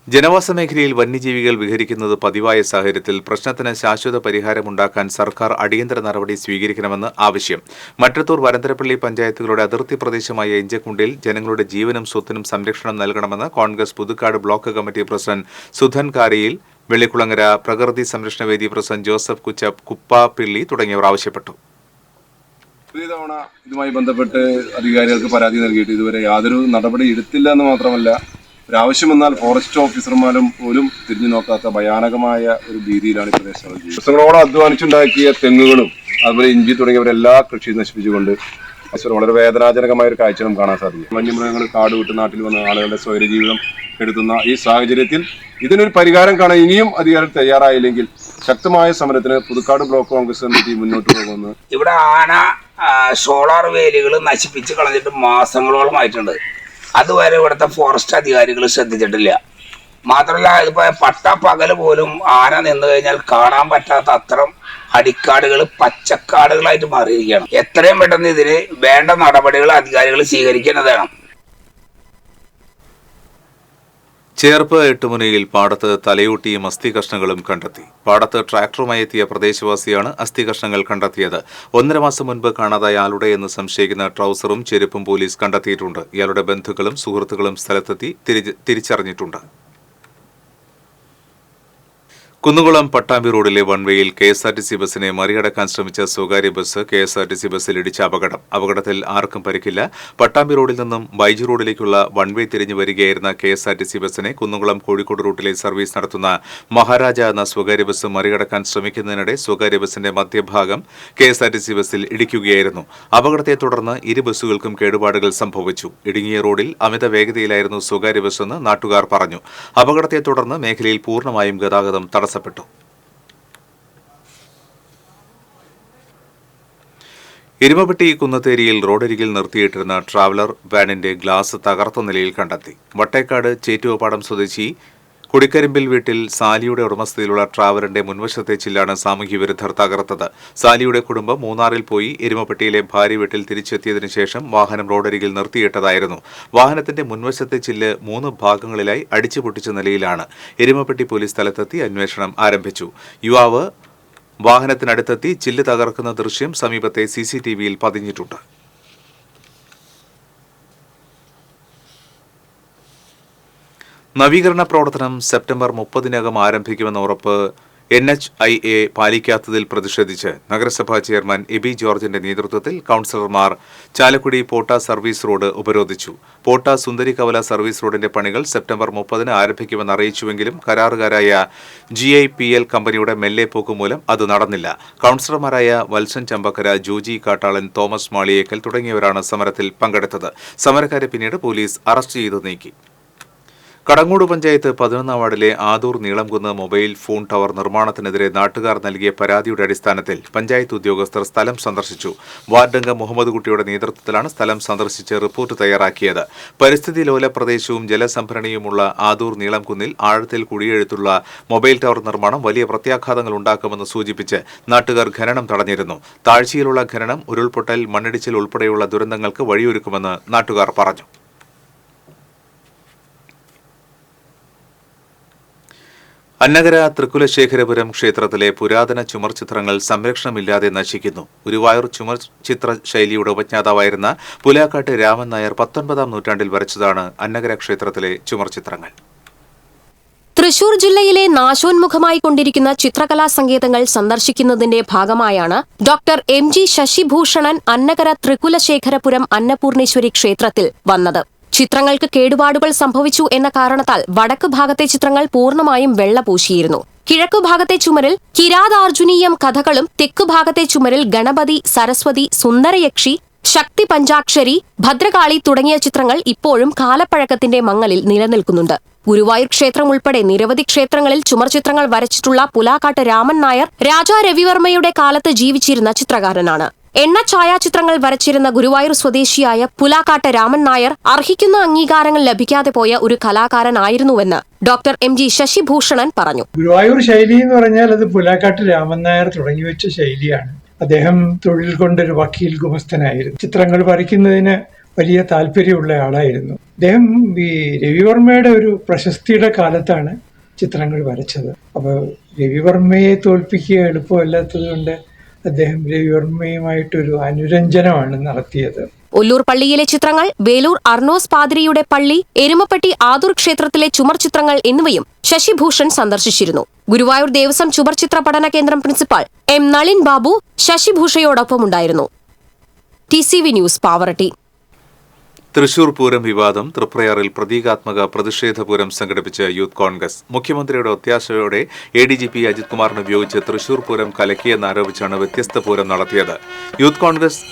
ജനവാസ മേഖലയിൽ വന്യജീവികൾ വിഹരിക്കുന്നത് പതിവായ സാഹചര്യത്തിൽ പ്രശ്നത്തിന് ശാശ്വത പരിഹാരമുണ്ടാക്കാൻ സർക്കാർ അടിയന്തര നടപടി സ്വീകരിക്കണമെന്ന് ആവശ്യം. മറ്റത്തൂർ വരന്തരപ്പള്ളി പഞ്ചായത്തുകളുടെ അതിർത്തി പ്രദേശമായ ഇഞ്ചക്കുണ്ടിൽ ജനങ്ങളുടെ ജീവനും സ്വത്തിനും സംരക്ഷണം നൽകണമെന്ന് Congress Puthukkad block committee president Sudhan Kariyil, Vellikulangara പ്രകൃതി സംരക്ഷണ വേദി പ്രസിഡന്റ് ജോസഫ് കുപ്പാപ്പിള്ളി തുടങ്ങിയവർ ആവശ്യപ്പെട്ടു. തവണ ഇതുമായി ബന്ധപ്പെട്ട് അധികാരികൾക്ക് പരാതി നൽകിയിട്ട് ഇതുവരെ യാതൊരു നടപടി എടുത്തില്ല എന്ന് മാത്രമല്ല, ഒരാവശ്യം വന്നാൽ ഫോറസ്റ്റ് ഓഫീസർമാരും പോലും തിരിഞ്ഞു നോക്കാത്ത ഭയാനകമായ ഒരു രീതിയിലാണ് ഈ പ്രദേശങ്ങൾ. ദിവസങ്ങളോളം അധ്വാനിച്ചുണ്ടാക്കിയ തെങ്ങുകളും അതുപോലെ ഇഞ്ചി തുടങ്ങിയവരെല്ലാ കൃഷി നശിപ്പിച്ചുകൊണ്ട് വളരെ വേദനാജനകമായ ഒരു കാഴ്ച നമുക്ക് കാണാൻ സാധിക്കും. വന്യമൃഗങ്ങൾ കാട് വിട്ട് നാട്ടിൽ വന്ന ആളുകളുടെ സ്വൈരജീവിതം കെടുത്തുന്ന ഈ സാഹചര്യത്തിൽ ഇതിനൊരു പരിഹാരം കാണാൻ ഇനിയും അധികാരികൾ തയ്യാറായില്ലെങ്കിൽ ശക്തമായ സമരത്തിന് പുതുക്കാട് ബ്ലോക്ക് കോൺഗ്രസ് കമ്മിറ്റി മുന്നോട്ട് പോകുമെന്ന്. ഇവിടെ ആന സോളാർ വേലികൾ നശിപ്പിച്ച് കളഞ്ഞിട്ട് മാസങ്ങളോളമായിട്ടുണ്ട്. അതുവരെ ഇവിടുത്തെ ഫോറസ്റ്റ് അധികാരികൾ ശ്രദ്ധിച്ചിട്ടില്ല. മാത്രമല്ല, ഇതിപ്പോ പട്ടാപ്പകല് പോലും ആന നിന്ന് കഴിഞ്ഞാൽ കാണാൻ പറ്റാത്ത അത്തരം അടിക്കാടുകൾ പച്ചക്കാടുകളായിട്ട് മാറിയിരിക്കുകയാണ്. എത്രയും പെട്ടെന്ന് ഇതിന് വേണ്ട നടപടികൾ അധികാരികൾ സ്വീകരിക്കുന്നതാണ്. ചേർപ്പ് എട്ടുമുനയിൽ പാടത്ത് തലയോട്ടിയും അസ്ഥി കഷ്ണങ്ങളും കണ്ടെത്തി. പാടത്ത് ട്രാക്ടറുമായി എത്തിയ പ്രദേശവാസിയാണ് അസ്ഥി കഷ്ണങ്ങൾ കണ്ടെത്തിയത്. 1.5 മാസം മുൻപ് കാണാതായ ആളുടെ എന്ന് സംശയിക്കുന്ന ട്രൗസറും ചെരുപ്പും പോലീസ് കണ്ടെത്തിയിട്ടുണ്ട്. ഇയാളുടെ ബന്ധുക്കളും സുഹൃത്തുക്കളും സ്ഥലത്തെത്തി തിരിച്ചറിഞ്ഞിട്ടുണ്ട്. കുന്നുകുളം പട്ടാമ്പി റോഡിലെ വൺവേയിൽ KSRTC ബസിനെ മറികടക്കാൻ ശ്രമിച്ച സ്വകാര്യ ബസ് KSRTC ബസ്സിൽ ഇടിച്ച അപകടത്തിൽ ആർക്കും പരിക്കില്ല. പട്ടാമ്പി റോഡിൽ നിന്നും ബൈജു റോഡിലേക്കുള്ള വൺവേ തിരിഞ്ഞു വരികയായിരുന്ന KSRTC ബസിനെ കുന്നുകുളം കോഴിക്കോട് റൂട്ടിലെ സർവീസ് നടത്തുന്ന മഹാരാജ എന്ന സ്വകാര്യ ബസ് മറികടക്കാൻ ശ്രമിക്കുന്നതിനിടെ സ്വകാര്യ ബസിന്റെ മധ്യഭാഗം KSRTC ബസ്സിൽ ഇടിക്കുകയായിരുന്നു. അപകടത്തെ തുടർന്ന് ഇരു ബസ്സുകൾക്കും കേടുപാടുകൾ സംഭവിച്ചു. ഇടുങ്ങിയ റോഡിൽ അമിത വേഗതയിലായിരുന്നു സ്വകാര്യ ബസ്സെന്ന് നാട്ടുകാർ പറഞ്ഞു. അപകടത്തെ തുടർന്ന് മേഖലയിൽ പൂർണ്ണമായും ഗതാഗതം തടസ്സപ്പെട്ടു. എരുമപ്പെട്ടി കുന്നത്തേരിയിൽ റോഡരികിൽ നിർത്തിയിട്ടിരുന്ന ട്രാവലർ വാനിന്റെ ഗ്ലാസ് തകർത്ത നിലയിൽ കണ്ടെത്തി. വട്ടേക്കാട് ചേറ്റുവപ്പാടം സ്വദേശി കുടിക്കരിമ്പിൽ വീട്ടിൽ സാലിയുടെ ഉടമസ്ഥതയിലുള്ള ട്രാവലറിന്റെ മുൻവശത്തെ ചില്ലാണ് സാമൂഹ്യവിരുദ്ധർ തകർത്തത്. സാലിയുടെ കുടുംബം മൂന്നാറിൽ പോയി എരുമപ്പെട്ടിയിലെ ഭാര്യ വീട്ടിൽ തിരിച്ചെത്തിയതിനു ശേഷം വാഹനം റോഡരികിൽ നിർത്തിയിട്ടതായിരുന്നു. വാഹനത്തിന്റെ മുൻവശത്തെ ചില്ല് 3 ഭാഗങ്ങളിലായി അടിച്ചുപൊട്ടിച്ച നിലയിലാണ്. എരുമപ്പെട്ടി പോലീസ് സ്ഥലത്തെത്തി അന്വേഷണം ആരംഭിച്ചു. യുവാവ് വാഹനത്തിനടുത്തെത്തി ചില്ല് തകർക്കുന്ന ദൃശ്യം സമീപത്തെ CCTVയിൽ പതിഞ്ഞിട്ടുണ്ട്. നവീകരണ പ്രവർത്തനം സെപ്റ്റംബർ 30-നകം ആരംഭിക്കുമെന്ന ഉറപ്പ് NHIA പാലിക്കാത്തതിൽ പ്രതിഷേധിച്ച് നഗരസഭാ ചെയർമാൻ എബി ജോർജിന്റെ നേതൃത്വത്തിൽ കൌൺസിലർമാർ ചാലക്കുടി പോട്ട സർവീസ് റോഡ് ഉപരോധിച്ചു. പോട്ട സുന്ദരി കവല സർവീസ് റോഡിന്റെ പണികൾ സെപ്റ്റംബർ 30-ന് ആരംഭിക്കുമെന്ന് അറിയിച്ചുവെങ്കിലും കരാറുകാരായ GIPL കമ്പനിയുടെ മെല്ലെപ്പോക്ക് മൂലം അത് നടന്നില്ല. കൌൺസിലർമാരായ വത്സൻ ചമ്പക്കര, ജോജി കാട്ടാളൻ, തോമസ് മാളിയേക്കൽ തുടങ്ങിയവരാണ് സമരത്തിൽ പങ്കെടുത്തത്. സമരക്കാരെ പിന്നീട് പോലീസ് അറസ്റ്റ് ചെയ്ത് നീക്കി. കടങ്ങോട് പഞ്ചായത്ത് 11-ാം വാർഡിലെ ആദൂർ നീളംകുന്ന് മൊബൈൽ ഫോൺ ടവർ നിർമ്മാണത്തിനെതിരെ നാട്ടുകാർ നൽകിയ പരാതിയുടെ അടിസ്ഥാനത്തിൽ പഞ്ചായത്ത് ഉദ്യോഗസ്ഥർ സ്ഥലം സന്ദർശിച്ചു. വാർഡംഗം മുഹമ്മദ് കുട്ടിയുടെ നേതൃത്വത്തിലാണ് സ്ഥലം സന്ദർശിച്ച് റിപ്പോർട്ട് തയ്യാറാക്കിയത്. പരിസ്ഥിതി ലോല പ്രദേശവും ജലസംഭരണിയുമുള്ള ആദൂർ നീളംകുന്നിൽ ആഴത്തിൽ കുഴിയെഴുത്തുള്ള മൊബൈൽ ടവർ നിർമ്മാണം വലിയ പ്രത്യാഘാതങ്ങൾ ഉണ്ടാക്കുമെന്ന് സൂചിപ്പിച്ച് നാട്ടുകാർ ഖനനം തടഞ്ഞിരുന്നു. താഴ്ചയിലുള്ള ഖനനം ഉരുൾപൊട്ടൽ, മണ്ണിടിച്ചിൽ ഉൾപ്പെടെയുള്ള ദുരന്തങ്ങൾക്ക് വഴിയൊരുക്കുമെന്ന് നാട്ടുകാർ പറഞ്ഞു. അന്നകര തൃക്കുലശേഖരപുരം ക്ഷേത്രത്തിലെ പുരാതന ചുമർ ചിത്രങ്ങൾ സംരക്ഷണമില്ലാതെ നശിക്കുന്നു. ഗുരുവായൂർ ചുമർ ചിത്ര ശൈലിയുടെ ഉപജ്ഞാതാവായിരുന്ന പുലാക്കാട്ട് രാമൻ നായർ 19-ാം നൂറ്റാണ്ടിൽ വരച്ചതാണ് അന്നകര ക്ഷേത്രത്തിലെ ചുമർ ചിത്രങ്ങൾ. തൃശൂർ ജില്ലയിലെ നാശോന്മുഖമായി കൊണ്ടിരിക്കുന്ന ചിത്രകലാ സങ്കേതങ്ങൾ സന്ദർശിക്കുന്നതിന്റെ ഭാഗമായാണ് ഡോക്ടർ MG ശശിഭൂഷണൻ അന്നകര തൃക്കുലശേഖരപുരം അന്നപൂർണേശ്വരി ക്ഷേത്രത്തിൽ വന്നത്. ചിത്രങ്ങൾക്ക് കേടുപാടുകൾ സംഭവിച്ചു എന്ന കാരണത്താൽ വടക്ക് ഭാഗത്തെ ചിത്രങ്ങൾ പൂർണ്ണമായും വെള്ള പൂശിയിരുന്നു. കിഴക്കു ഭാഗത്തെ ചുമരിൽ കിരാതാർജുനീയം കഥകളും തെക്കു ഭാഗത്തെ ചുമരിൽ ഗണപതി, സരസ്വതി, സുന്ദരയക്ഷി, ശക്തി പഞ്ചാക്ഷരി, ഭദ്രകാളി തുടങ്ങിയ ചിത്രങ്ങൾ ഇപ്പോഴും കാലപ്പഴക്കത്തിന്റെ മങ്ങലിൽ നിലനിൽക്കുന്നുണ്ട്. ഗുരുവായൂർ ക്ഷേത്രം ഉൾപ്പെടെ നിരവധി ക്ഷേത്രങ്ങളിൽ ചുമർചിത്രങ്ങൾ വരച്ചിട്ടുള്ള പുലാക്കാട്ട് രാമൻ നായർ രാജാ രവിവർമ്മയുടെ കാലത്ത് ജീവിച്ചിരുന്ന ചിത്രകാരനാണ്. എണ്ണ ഛായാചിത്രങ്ങൾ വരച്ചിരുന്ന ഗുരുവായൂർ സ്വദേശിയായ പുലാക്കാട്ട് രാമൻ നായർ അർഹിക്കുന്ന അംഗീകാരങ്ങൾ ലഭിക്കാതെ പോയ ഒരു കലാകാരനായിരുന്നുവെന്ന് ഡോക്ടർ MG ശശിഭൂഷണൻ പറഞ്ഞു. ഗുരുവായൂർ ശൈലി എന്ന് പറഞ്ഞാൽ അത് പുലാക്കാട്ട് രാമൻ നായർ തുടങ്ങിവെച്ച ശൈലിയാണ്. അദ്ദേഹം തൊഴിൽ കൊണ്ടൊരു വക്കീൽ ഗുമസ്തനായിരുന്നു. ചിത്രങ്ങൾ വരയ്ക്കുന്നതിന് വലിയ താല്പര്യമുള്ള ആളായിരുന്നു. അദ്ദേഹം ഈ രവിവർമ്മയുടെ ഒരു പ്രശസ്തിയുടെ കാലത്താണ് ചിത്രങ്ങൾ വരച്ചത്. അപ്പോൾ രവിവർമ്മയെ തോൽപ്പിക്കുക എളുപ്പമല്ലാത്തത് കൊണ്ട് അദ്ദേഹം രവിവർമ്മയുമായിട്ടൊരു അനുരഞ്ജനമാണ് നടത്തിയത്. ഒല്ലൂർ പള്ളിയിലെ ചിത്രങ്ങൾ, വേലൂർ അർണോസ് പാതിരിയുടെ പള്ളി, എരുമപ്പെട്ടി ആദൂർ ക്ഷേത്രത്തിലെ ചുമർ ചിത്രങ്ങൾ എന്നിവയും ശശിഭൂഷൺ സന്ദർശിച്ചിരുന്നു. ഗുരുവായൂർ ദേവസ്വം ചുമർ ചിത്ര പഠന കേന്ദ്രം പ്രിൻസിപ്പാൾ M നളിൻ ബാബു ശശിഭൂഷയോടൊപ്പമുണ്ടായിരുന്നു. TCV News Pavaratty. തൃശൂർ പൂരം വിവാദം. തൃപ്രയാറിൽ പ്രതീകാത്മക പ്രതിഷേധ പൂരം സംഘടിപ്പിച്ച യൂത്ത് കോൺഗ്രസ്. മുഖ്യമന്ത്രിയുടെ ഒത്താശയോടെ ADGP അജിത് കുമാറിനെ ഉപയോഗിച്ച് തൃശൂർ പൂരം കലക്കിയെന്നാരോപിച്ചാണ് വ്യത്യസ്ത പൂരം നടത്തിയത്. യൂത്ത് കോൺഗ്രസ്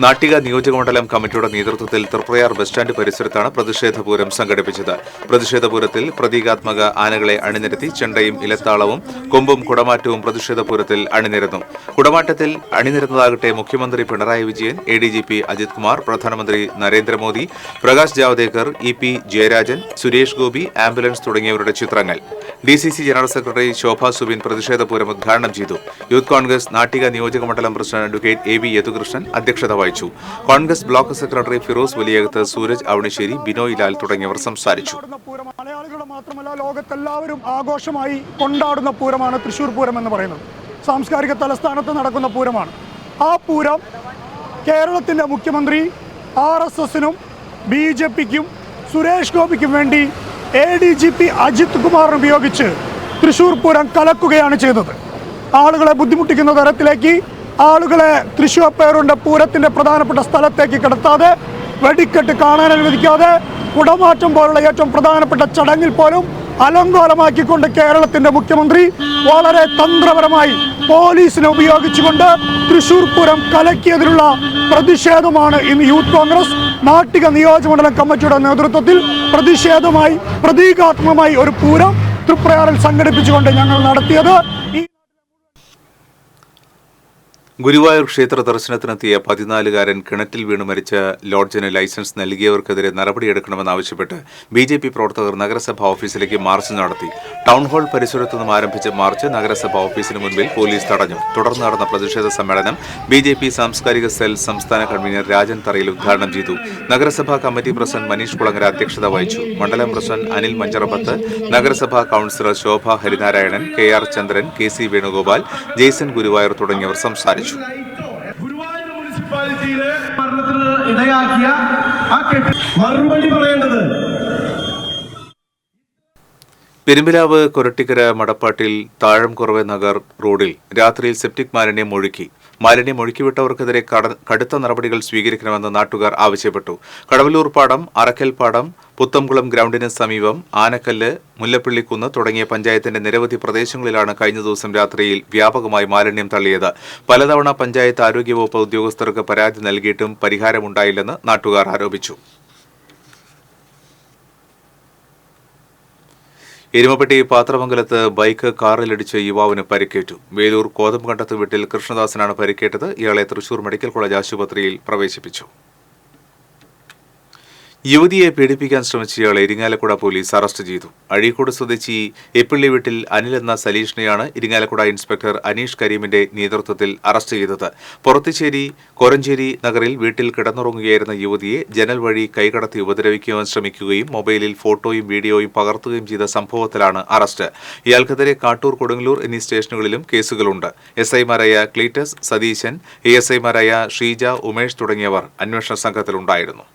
നാട്ടിക നിയോജകമണ്ഡലം കമ്മിറ്റിയുടെ നേതൃത്വത്തിൽ തൃപ്രയാർ ബസ് സ്റ്റാൻഡ് പരിസരത്താണ് പ്രതിഷേധ പൂരം സംഘടിപ്പിച്ചത്. പ്രതിഷേധ പൂരത്തിൽ പ്രതീകാത്മക ആനകളെ അണിനിരത്തി ചെണ്ടയും ഇലത്താളവും കൊമ്പും കുടമാറ്റവും പ്രതിഷേധ പൂരത്തിൽ അണിനിരന്നു. കുടമാറ്റത്തിൽ അണിനിരന്നതാകട്ടെ മുഖ്യമന്ത്രി പിണറായി വിജയൻ, ADGP അജിത് കുമാർ, പ്രധാനമന്ത്രി നരേന്ദ്രമോദി, പ്രകാശ് ജാവ്ദേക്കർ, EP ജയരാജൻ, സുരേഷ് ഗോപി, ആംബുലൻസ് തുടങ്ങിയവരുടെ ചിത്രങ്ങൾ. DCC ജനറൽ സെക്രട്ടറി ശോഭ സുബിൻ പ്രതിഷേധ പൂരം ഉദ്ഘാടനം ചെയ്തു. യൂത്ത് കോൺഗ്രസ് നാട്ടിക നിയോജകമണ്ഡലം പ്രസിഡന്റ് അഡ്വക്കേറ്റ് AV യദുകൃഷ്ണൻ അധ്യക്ഷത വഹിച്ചു. കോൺഗ്രസ് ബ്ലോക്ക് സെക്രട്ടറി ഫിറോസ് വലിയകത്ത്, സൂരജ് അവണിശ്ശേരി, ബിനോയ് ലാൽ തുടങ്ങിയവർ സംസാരിച്ചു. മലയാളികളുടെ മാത്രമല്ല ലോകത്തെല്ലാവരും ആഘോഷമായി കൊണ്ടാടുന്ന പൂരമാണ് തൃശ്ശൂർ പൂരം എന്ന് പറയുന്നത്. സാംസ്കാരിക തലസ്ഥാനത്ത് നടക്കുന്ന പൂരമാണ്. ആ പൂരം കേരളത്തിൻ്റെ മുഖ്യമന്ത്രി RSSനും BJPക്കും സുരേഷ് ഗോപിക്കും വേണ്ടി ADGP അജിത് കുമാറിനെ ഉപയോഗിച്ച് തൃശ്ശൂർ പൂരം കലക്കുകയാണ് ചെയ്തത്. ആളുകളെ ബുദ്ധിമുട്ടിക്കുന്ന തരത്തിലേക്ക് ആളുകളെ തൃശ്ശൂർ പേരുണ്ട് പൂരത്തിൻ്റെ പ്രധാനപ്പെട്ട സ്ഥലത്തേക്ക് കടത്താതെ, വെടിക്കെട്ട് കാണാൻ അനുവദിക്കാതെ, കുടമാറ്റം പോലുള്ള ഏറ്റവും പ്രധാനപ്പെട്ട ചടങ്ങിൽ പോലും അലങ്കോലമാക്കിക്കൊണ്ട് കേരളത്തിൻ്റെ മുഖ്യമന്ത്രി വളരെ തന്ത്രപരമായി പോലീസിനെ ഉപയോഗിച്ചുകൊണ്ട് തൃശ്ശൂർ പൂരം കലക്കിയതിലുള്ള പ്രതിഷേധമാണ് ഇന്ന് യൂത്ത് കോൺഗ്രസ് നാട്ടിക നിയോജകമണ്ഡലം കമ്മിറ്റിയുടെ നേതൃത്വത്തിൽ പ്രതിഷേധമായി പ്രതീകാത്മകമായി ഒരു പൂരം തൃപ്രയാറിൽ സംഘടിപ്പിച്ചുകൊണ്ട് ഞങ്ങൾ നടത്തിയത്. ഗുരുവായൂർ ക്ഷേത്ര ദർശനത്തിനെത്തിയ 14-കാരൻ കിണറ്റിൽ വീണ് മരിച്ച ലോഡ്ജിന് ലൈസൻസ് നൽകിയവർക്കെതിരെ നടപടിയെടുക്കണമെന്നാവശ്യപ്പെട്ട് BJP പ്രവർത്തകർ നഗരസഭാ ഓഫീസിലേക്ക് മാർച്ച് നടത്തി. ടൗൺഹാൾ പരിസരത്തു നിന്നും ആരംഭിച്ച മാർച്ച് നഗരസഭാ ഓഫീസിന് മുൻപിൽ പോലീസ് തടഞ്ഞു. തുടർന്ന് നടന്ന പ്രതിഷേധ സമ്മേളനം BJP സാംസ്കാരിക സെൽ സംസ്ഥാന കൺവീനർ രാജൻ തറയിൽ ഉദ്ഘാടനം ചെയ്തു. നഗരസഭാ കമ്മിറ്റി പ്രസിഡന്റ് മനീഷ് കുളങ്ങര അധ്യക്ഷത വഹിച്ചു. മണ്ഡലം പ്രസിഡന്റ് അനിൽ മഞ്ചറപ്പത്ത്, നഗരസഭാ കൌൺസിലർ ശോഭ ഹരിനാരായണൻ, KR ചന്ദ്രൻ, KC വേണുഗോപാൽ, ജെയ്സൺ ഗുരുവായൂർ തുടങ്ങിയവർ സംസാരിച്ചു. ഗുരുവായൂർ മുനിസിപ്പാലിറ്റിയിലെ മരണത്തിന് ഇടയാക്കിയ ആ മറുപടി പറയേണ്ടത്. പെരുമ്പിലാവ് കൊരട്ടിക്കര മടപ്പാട്ടിൽ താഴംകുറവെ നഗർ റോഡിൽ രാത്രിയിൽ സെപ്റ്റിക് മാലിന്യം ഒഴുക്കിവിട്ടവർക്കെതിരെ കടുത്ത നടപടികൾ സ്വീകരിക്കണമെന്ന് നാട്ടുകാർ ആവശ്യപ്പെട്ടു. കടവല്ലൂർ പാടം, അറക്കൽ പാടം, പുത്തംകുളം ഗ്രൗണ്ടിന് സമീപം ആനക്കല്ല്, മുല്ലപ്പള്ളിക്കുന്ന് തുടങ്ങിയ പഞ്ചായത്തിന്റെ നിരവധി പ്രദേശങ്ങളിലാണ് കഴിഞ്ഞ ദിവസം രാത്രിയിൽ വ്യാപകമായി മാലിന്യം തള്ളിയത്. പലതവണ പഞ്ചായത്ത് ആരോഗ്യവകുപ്പ് ഉദ്യോഗസ്ഥർക്ക് പരാതി നൽകിയിട്ടും പരിഹാരമുണ്ടായില്ലെന്ന് നാട്ടുകാർ ആരോപിച്ചു. എരുമപ്പെട്ടി പാത്രമംഗലത്ത് ബൈക്ക് കാറിലിടിച്ച് യുവാവിന് പരിക്കേറ്റു. വേലൂർ കോതംകണ്ടത്ത് വീട്ടിൽ കൃഷ്ണദാസനാണ് പരിക്കേറ്റത്. ഇയാളെ തൃശൂർ മെഡിക്കൽ കോളേജ് ആശുപത്രിയിൽ പ്രവേശിപ്പിച്ചു. യുവതിയെ പീഡിപ്പിക്കാൻ ശ്രമിച്ചയാളെ ഇരിങ്ങാലക്കുട പോലീസ് അറസ്റ്റ് ചെയ്തു. അഴീക്കോട് സ്വദേശി എപ്പിള്ളി വീട്ടിൽ അനിൽ എന്ന സലീഷിനെയാണ് ഇരിങ്ങാലക്കുട ഇൻസ്പെക്ടർ അനീഷ് കരീമിന്റെ നേതൃത്വത്തിൽ അറസ്റ്റ് ചെയ്തത്. പൊറത്തിശ്ശേരി കോരഞ്ചേരി നഗറിൽ വീട്ടിൽ കിടന്നുറങ്ങുകയായിരുന്ന യുവതിയെ ജനൽ വഴി കൈകടത്തി ഉപദ്രവിക്കുവാൻ ശ്രമിക്കുകയും മൊബൈലിൽ ഫോട്ടോയും വീഡിയോയും പകർത്തുകയും ചെയ്ത സംഭവത്തിലാണ് അറസ്റ്റ്. ഇയാൾക്കെതിരെ കാട്ടൂർ, കൊടുങ്ങല്ലൂർ എന്നീ സ്റ്റേഷനുകളിലും കേസുകളുണ്ട്. എസ്ഐമാരായ ക്ലീറ്റസ്, സതീശൻ, എഎസ്ഐമാരായ ഷീജ, ഉമേഷ് തുടങ്ങിയവർ അന്വേഷണ സംഘത്തിലുണ്ടായിരുന്നു.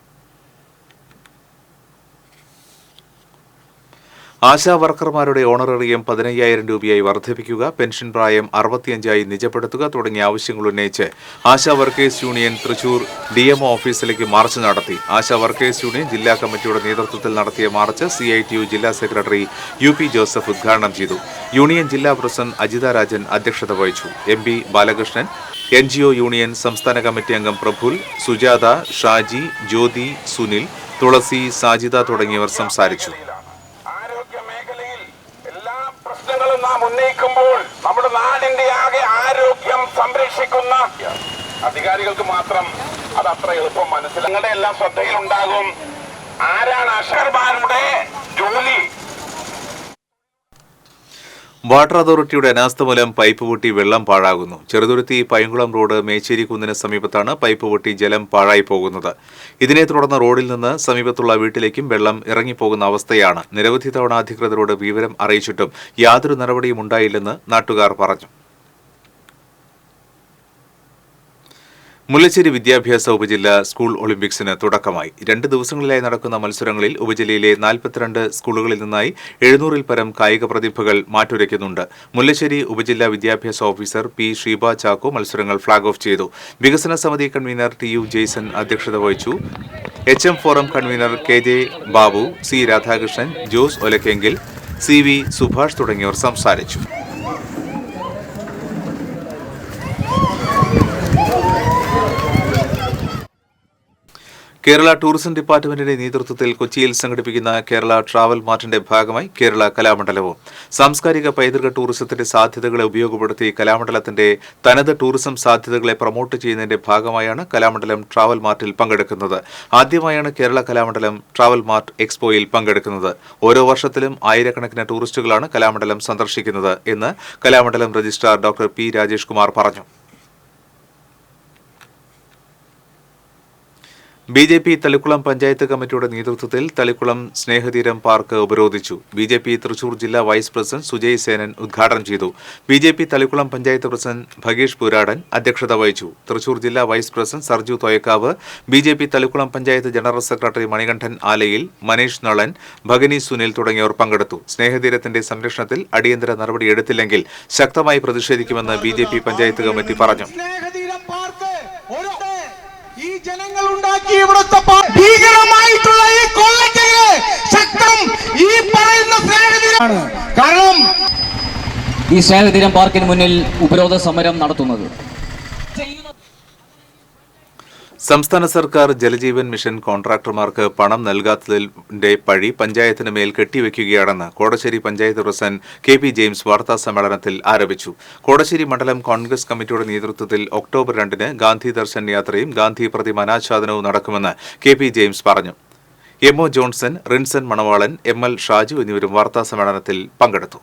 ആശാ വർക്കർമാരുടെ ഓണറേറിയം 15,000 രൂപയായി വർദ്ധിപ്പിക്കുക, പെൻഷൻ പ്രായം 65 നിജപ്പെടുത്തുക തുടങ്ങിയ ആവശ്യങ്ങൾ ഉന്നയിച്ച് ASHA workers union Thrissur DMO ഓഫീസിലേക്ക് മാർച്ച് നടത്തി. ആശാ വർക്കേഴ്സ് യൂണിയൻ ജില്ലാ കമ്മിറ്റിയുടെ നേതൃത്വത്തിൽ നടത്തിയ മാർച്ച് CITU ജില്ലാ സെക്രട്ടറി UP ജോസഫ് ഉദ്ഘാടനം ചെയ്തു. യൂണിയൻ ജില്ലാ പ്രസിഡന്റ് അജിത രാജൻ അധ്യക്ഷത വഹിച്ചു. MP ബാലകൃഷ്ണൻ, NGO യൂണിയൻ സംസ്ഥാന കമ്മിറ്റി അംഗം പ്രഫുൽ, സുജാത, ഷാജി, ജ്യോതി, സുനിൽ, തുളസി, സാജിദ തുടങ്ങിയവർ സംസാരിച്ചു. നാം ഉന്നയിക്കുമ്പോൾ നമ്മുടെ നാടിന്റെ ആകെ ആരോഗ്യം സംരക്ഷിക്കുന്ന അധികാരികൾക്ക് മാത്രം അത് അത്ര എളുപ്പം മനസ്സിലാക്കും. നിങ്ങളുടെ എല്ലാം ശ്രദ്ധയിലുണ്ടാകും ആരാണ് ആശാർമാരുടെ ജോലി. വാട്ടർ അതോറിറ്റിയുടെ അനാസ്ഥ മൂലം പൈപ്പ് പൊട്ടി വെള്ളം പാഴാകുന്നു. ചെറുതുരുത്തി പൈങ്കുളം റോഡ് മേച്ചേരി കുന്നിന് സമീപത്താണ് പൈപ്പ് പൊട്ടി ജലം പാഴായി പോകുന്നത്. ഇതിനെ തുടർന്ന് റോഡിൽ നിന്ന് സമീപത്തുള്ള വീട്ടിലേക്കും വെള്ളം ഇറങ്ങിപ്പോകുന്ന അവസ്ഥയാണ്. നിരവധി തവണ അധികൃതരോട് വിവരം അറിയിച്ചിട്ടും യാതൊരു നടപടിയും ഉണ്ടായില്ലെന്ന് നാട്ടുകാർ പറഞ്ഞു. മുല്ലശ്ശേരി വിദ്യാഭ്യാസ ഉപജില്ല സ്കൂൾ ഒളിമ്പിക്സിന് തുടക്കമായി. 2 ദിവസങ്ങളിലായി നടക്കുന്ന മത്സരങ്ങളിൽ ഉപജില്ലയിലെ 42 സ്കൂളുകളിൽ നിന്നായി 700-ൽ പരം കായിക പ്രതിഭകൾ മാറ്റുരയ്ക്കുന്നുണ്ട്. മുല്ലശ്ശേരി ഉപജില്ലാ വിദ്യാഭ്യാസ ഓഫീസർ P. ഷീബ ചാക്കോ മത്സരങ്ങൾ ഫ്ളാഗ് ഓഫ് ചെയ്തു. വികസന സമിതി കൺവീനർ TU ജെയ്സൺ അധ്യക്ഷത വഹിച്ചു. HM forum convener KJ Babu, C. Radhakrishnan, Jose Olakkengil, CV Subhash തുടങ്ങിയവർ സംസാരിച്ചു. കേരള ടൂറിസം ഡിപ്പാർട്ട്മെന്റിന്റെ നേതൃത്വത്തിൽ കൊച്ചിയിൽ സംഘടിപ്പിക്കുന്ന കേരള ട്രാവൽ മാർട്ടിന്റെ ഭാഗമായി കേരള കലാമണ്ഡലവും സാംസ്കാരിക പൈതൃക ടൂറിസത്തിന്റെ സാധ്യതകളെ ഉപയോഗപ്പെടുത്തി കലാമണ്ഡലത്തിന്റെ തനത് ടൂറിസം സാധ്യതകളെ പ്രൊമോട്ട് ചെയ്യുന്നതിന്റെ ഭാഗമായാണ് കലാമണ്ഡലം ട്രാവൽ മാർട്ടിൽ പങ്കെടുക്കുന്നത്. ആദ്യമായാണ് കേരള കലാമണ്ഡലം ട്രാവൽ മാർട്ട് എക്സ്പോയിൽ പങ്കെടുക്കുന്നത്. ഓരോ വർഷത്തിലും ആയിരക്കണക്കിന് ടൂറിസ്റ്റുകളാണ് കലാമണ്ഡലം സന്ദർശിക്കുന്നത് എന്ന് Kalamandalam registrar doctor P. Rajesh Kumar പറഞ്ഞു. BJP തളിക്കുളം പഞ്ചായത്ത് കമ്മിറ്റിയുടെ നേതൃത്വത്തിൽ തളിക്കുളം സ്നേഹതീരം പാർക്ക് ഉപരോധിച്ചു. BJP തൃശൂർ ജില്ലാ വൈസ് പ്രസിഡന്റ് സുജയ് സേനൻ ഉദ്ഘാടനം ചെയ്തു. BJP തളിക്കുളം പഞ്ചായത്ത് പ്രസിഡന്റ് ഭഗേഷ് പുരാടൻ അധ്യക്ഷത വഹിച്ചു. തൃശൂർ ജില്ലാ vice president Sarju Thoyakkav, BJP Thalikulam panchayat general secretary Manikandan Alayil, Maneesh Nalan, Bhagani Sunil തുടങ്ങിയവർ പങ്കെടുത്തു. സ്നേഹതീരത്തിന്റെ സംരക്ഷണത്തിൽ അടിയന്തര നടപടിയെടുത്തില്ലെങ്കിൽ ശക്തമായി പ്രതിഷേധിക്കുമെന്ന് BJP പഞ്ചായത്ത് കമ്മിറ്റി പറഞ്ഞു. ഈ ജനങ്ങൾ ഉണ്ടാക്കി ഇവിടുത്തെ ഭീകരമായിട്ടുള്ള ഈ കൊള്ളയ്ക്കെതിരെ ശക്തം ഈ പറയുന്ന സ്നേഹതീരമാണ്. കാരണം ഈ സ്നേഹതീരം പാർക്കിന് മുന്നിൽ ഉപരോധ സമരം നടത്തുന്നത് സംസ്ഥാന സർക്കാർ ജലജീവൻ മിഷൻ കോൺട്രാക്ടർമാർക്ക് പണം നൽകാത്തതിന്റെ പഴി പഞ്ചായത്തിന് മേൽ കെട്ടിവെക്കുകയാണെന്ന് കോടശ്ശേരി പഞ്ചായത്ത് പ്രസിഡന്റ് KP ജെയിംസ് വാർത്താ സമ്മേളനത്തിൽ ആരോപിച്ചു. കോടശ്ശേരി മണ്ഡലം കോൺഗ്രസ് കമ്മിറ്റിയുടെ നേതൃത്വത്തിൽ ഒക്ടോബർ 2-ന് ഗാന്ധി ദർശൻ യാത്രയും ഗാന്ധി പ്രതിമ അനാച്ഛാദനവും നടക്കുമെന്ന് KP ജെയിംസ് പറഞ്ഞു. MO ജോൺസൺ, റിൻസൺ മണവാളൻ, ML ഷാജു എന്നിവരും വാർത്താ സമ്മേളനത്തിൽ പങ്കെടുത്തു.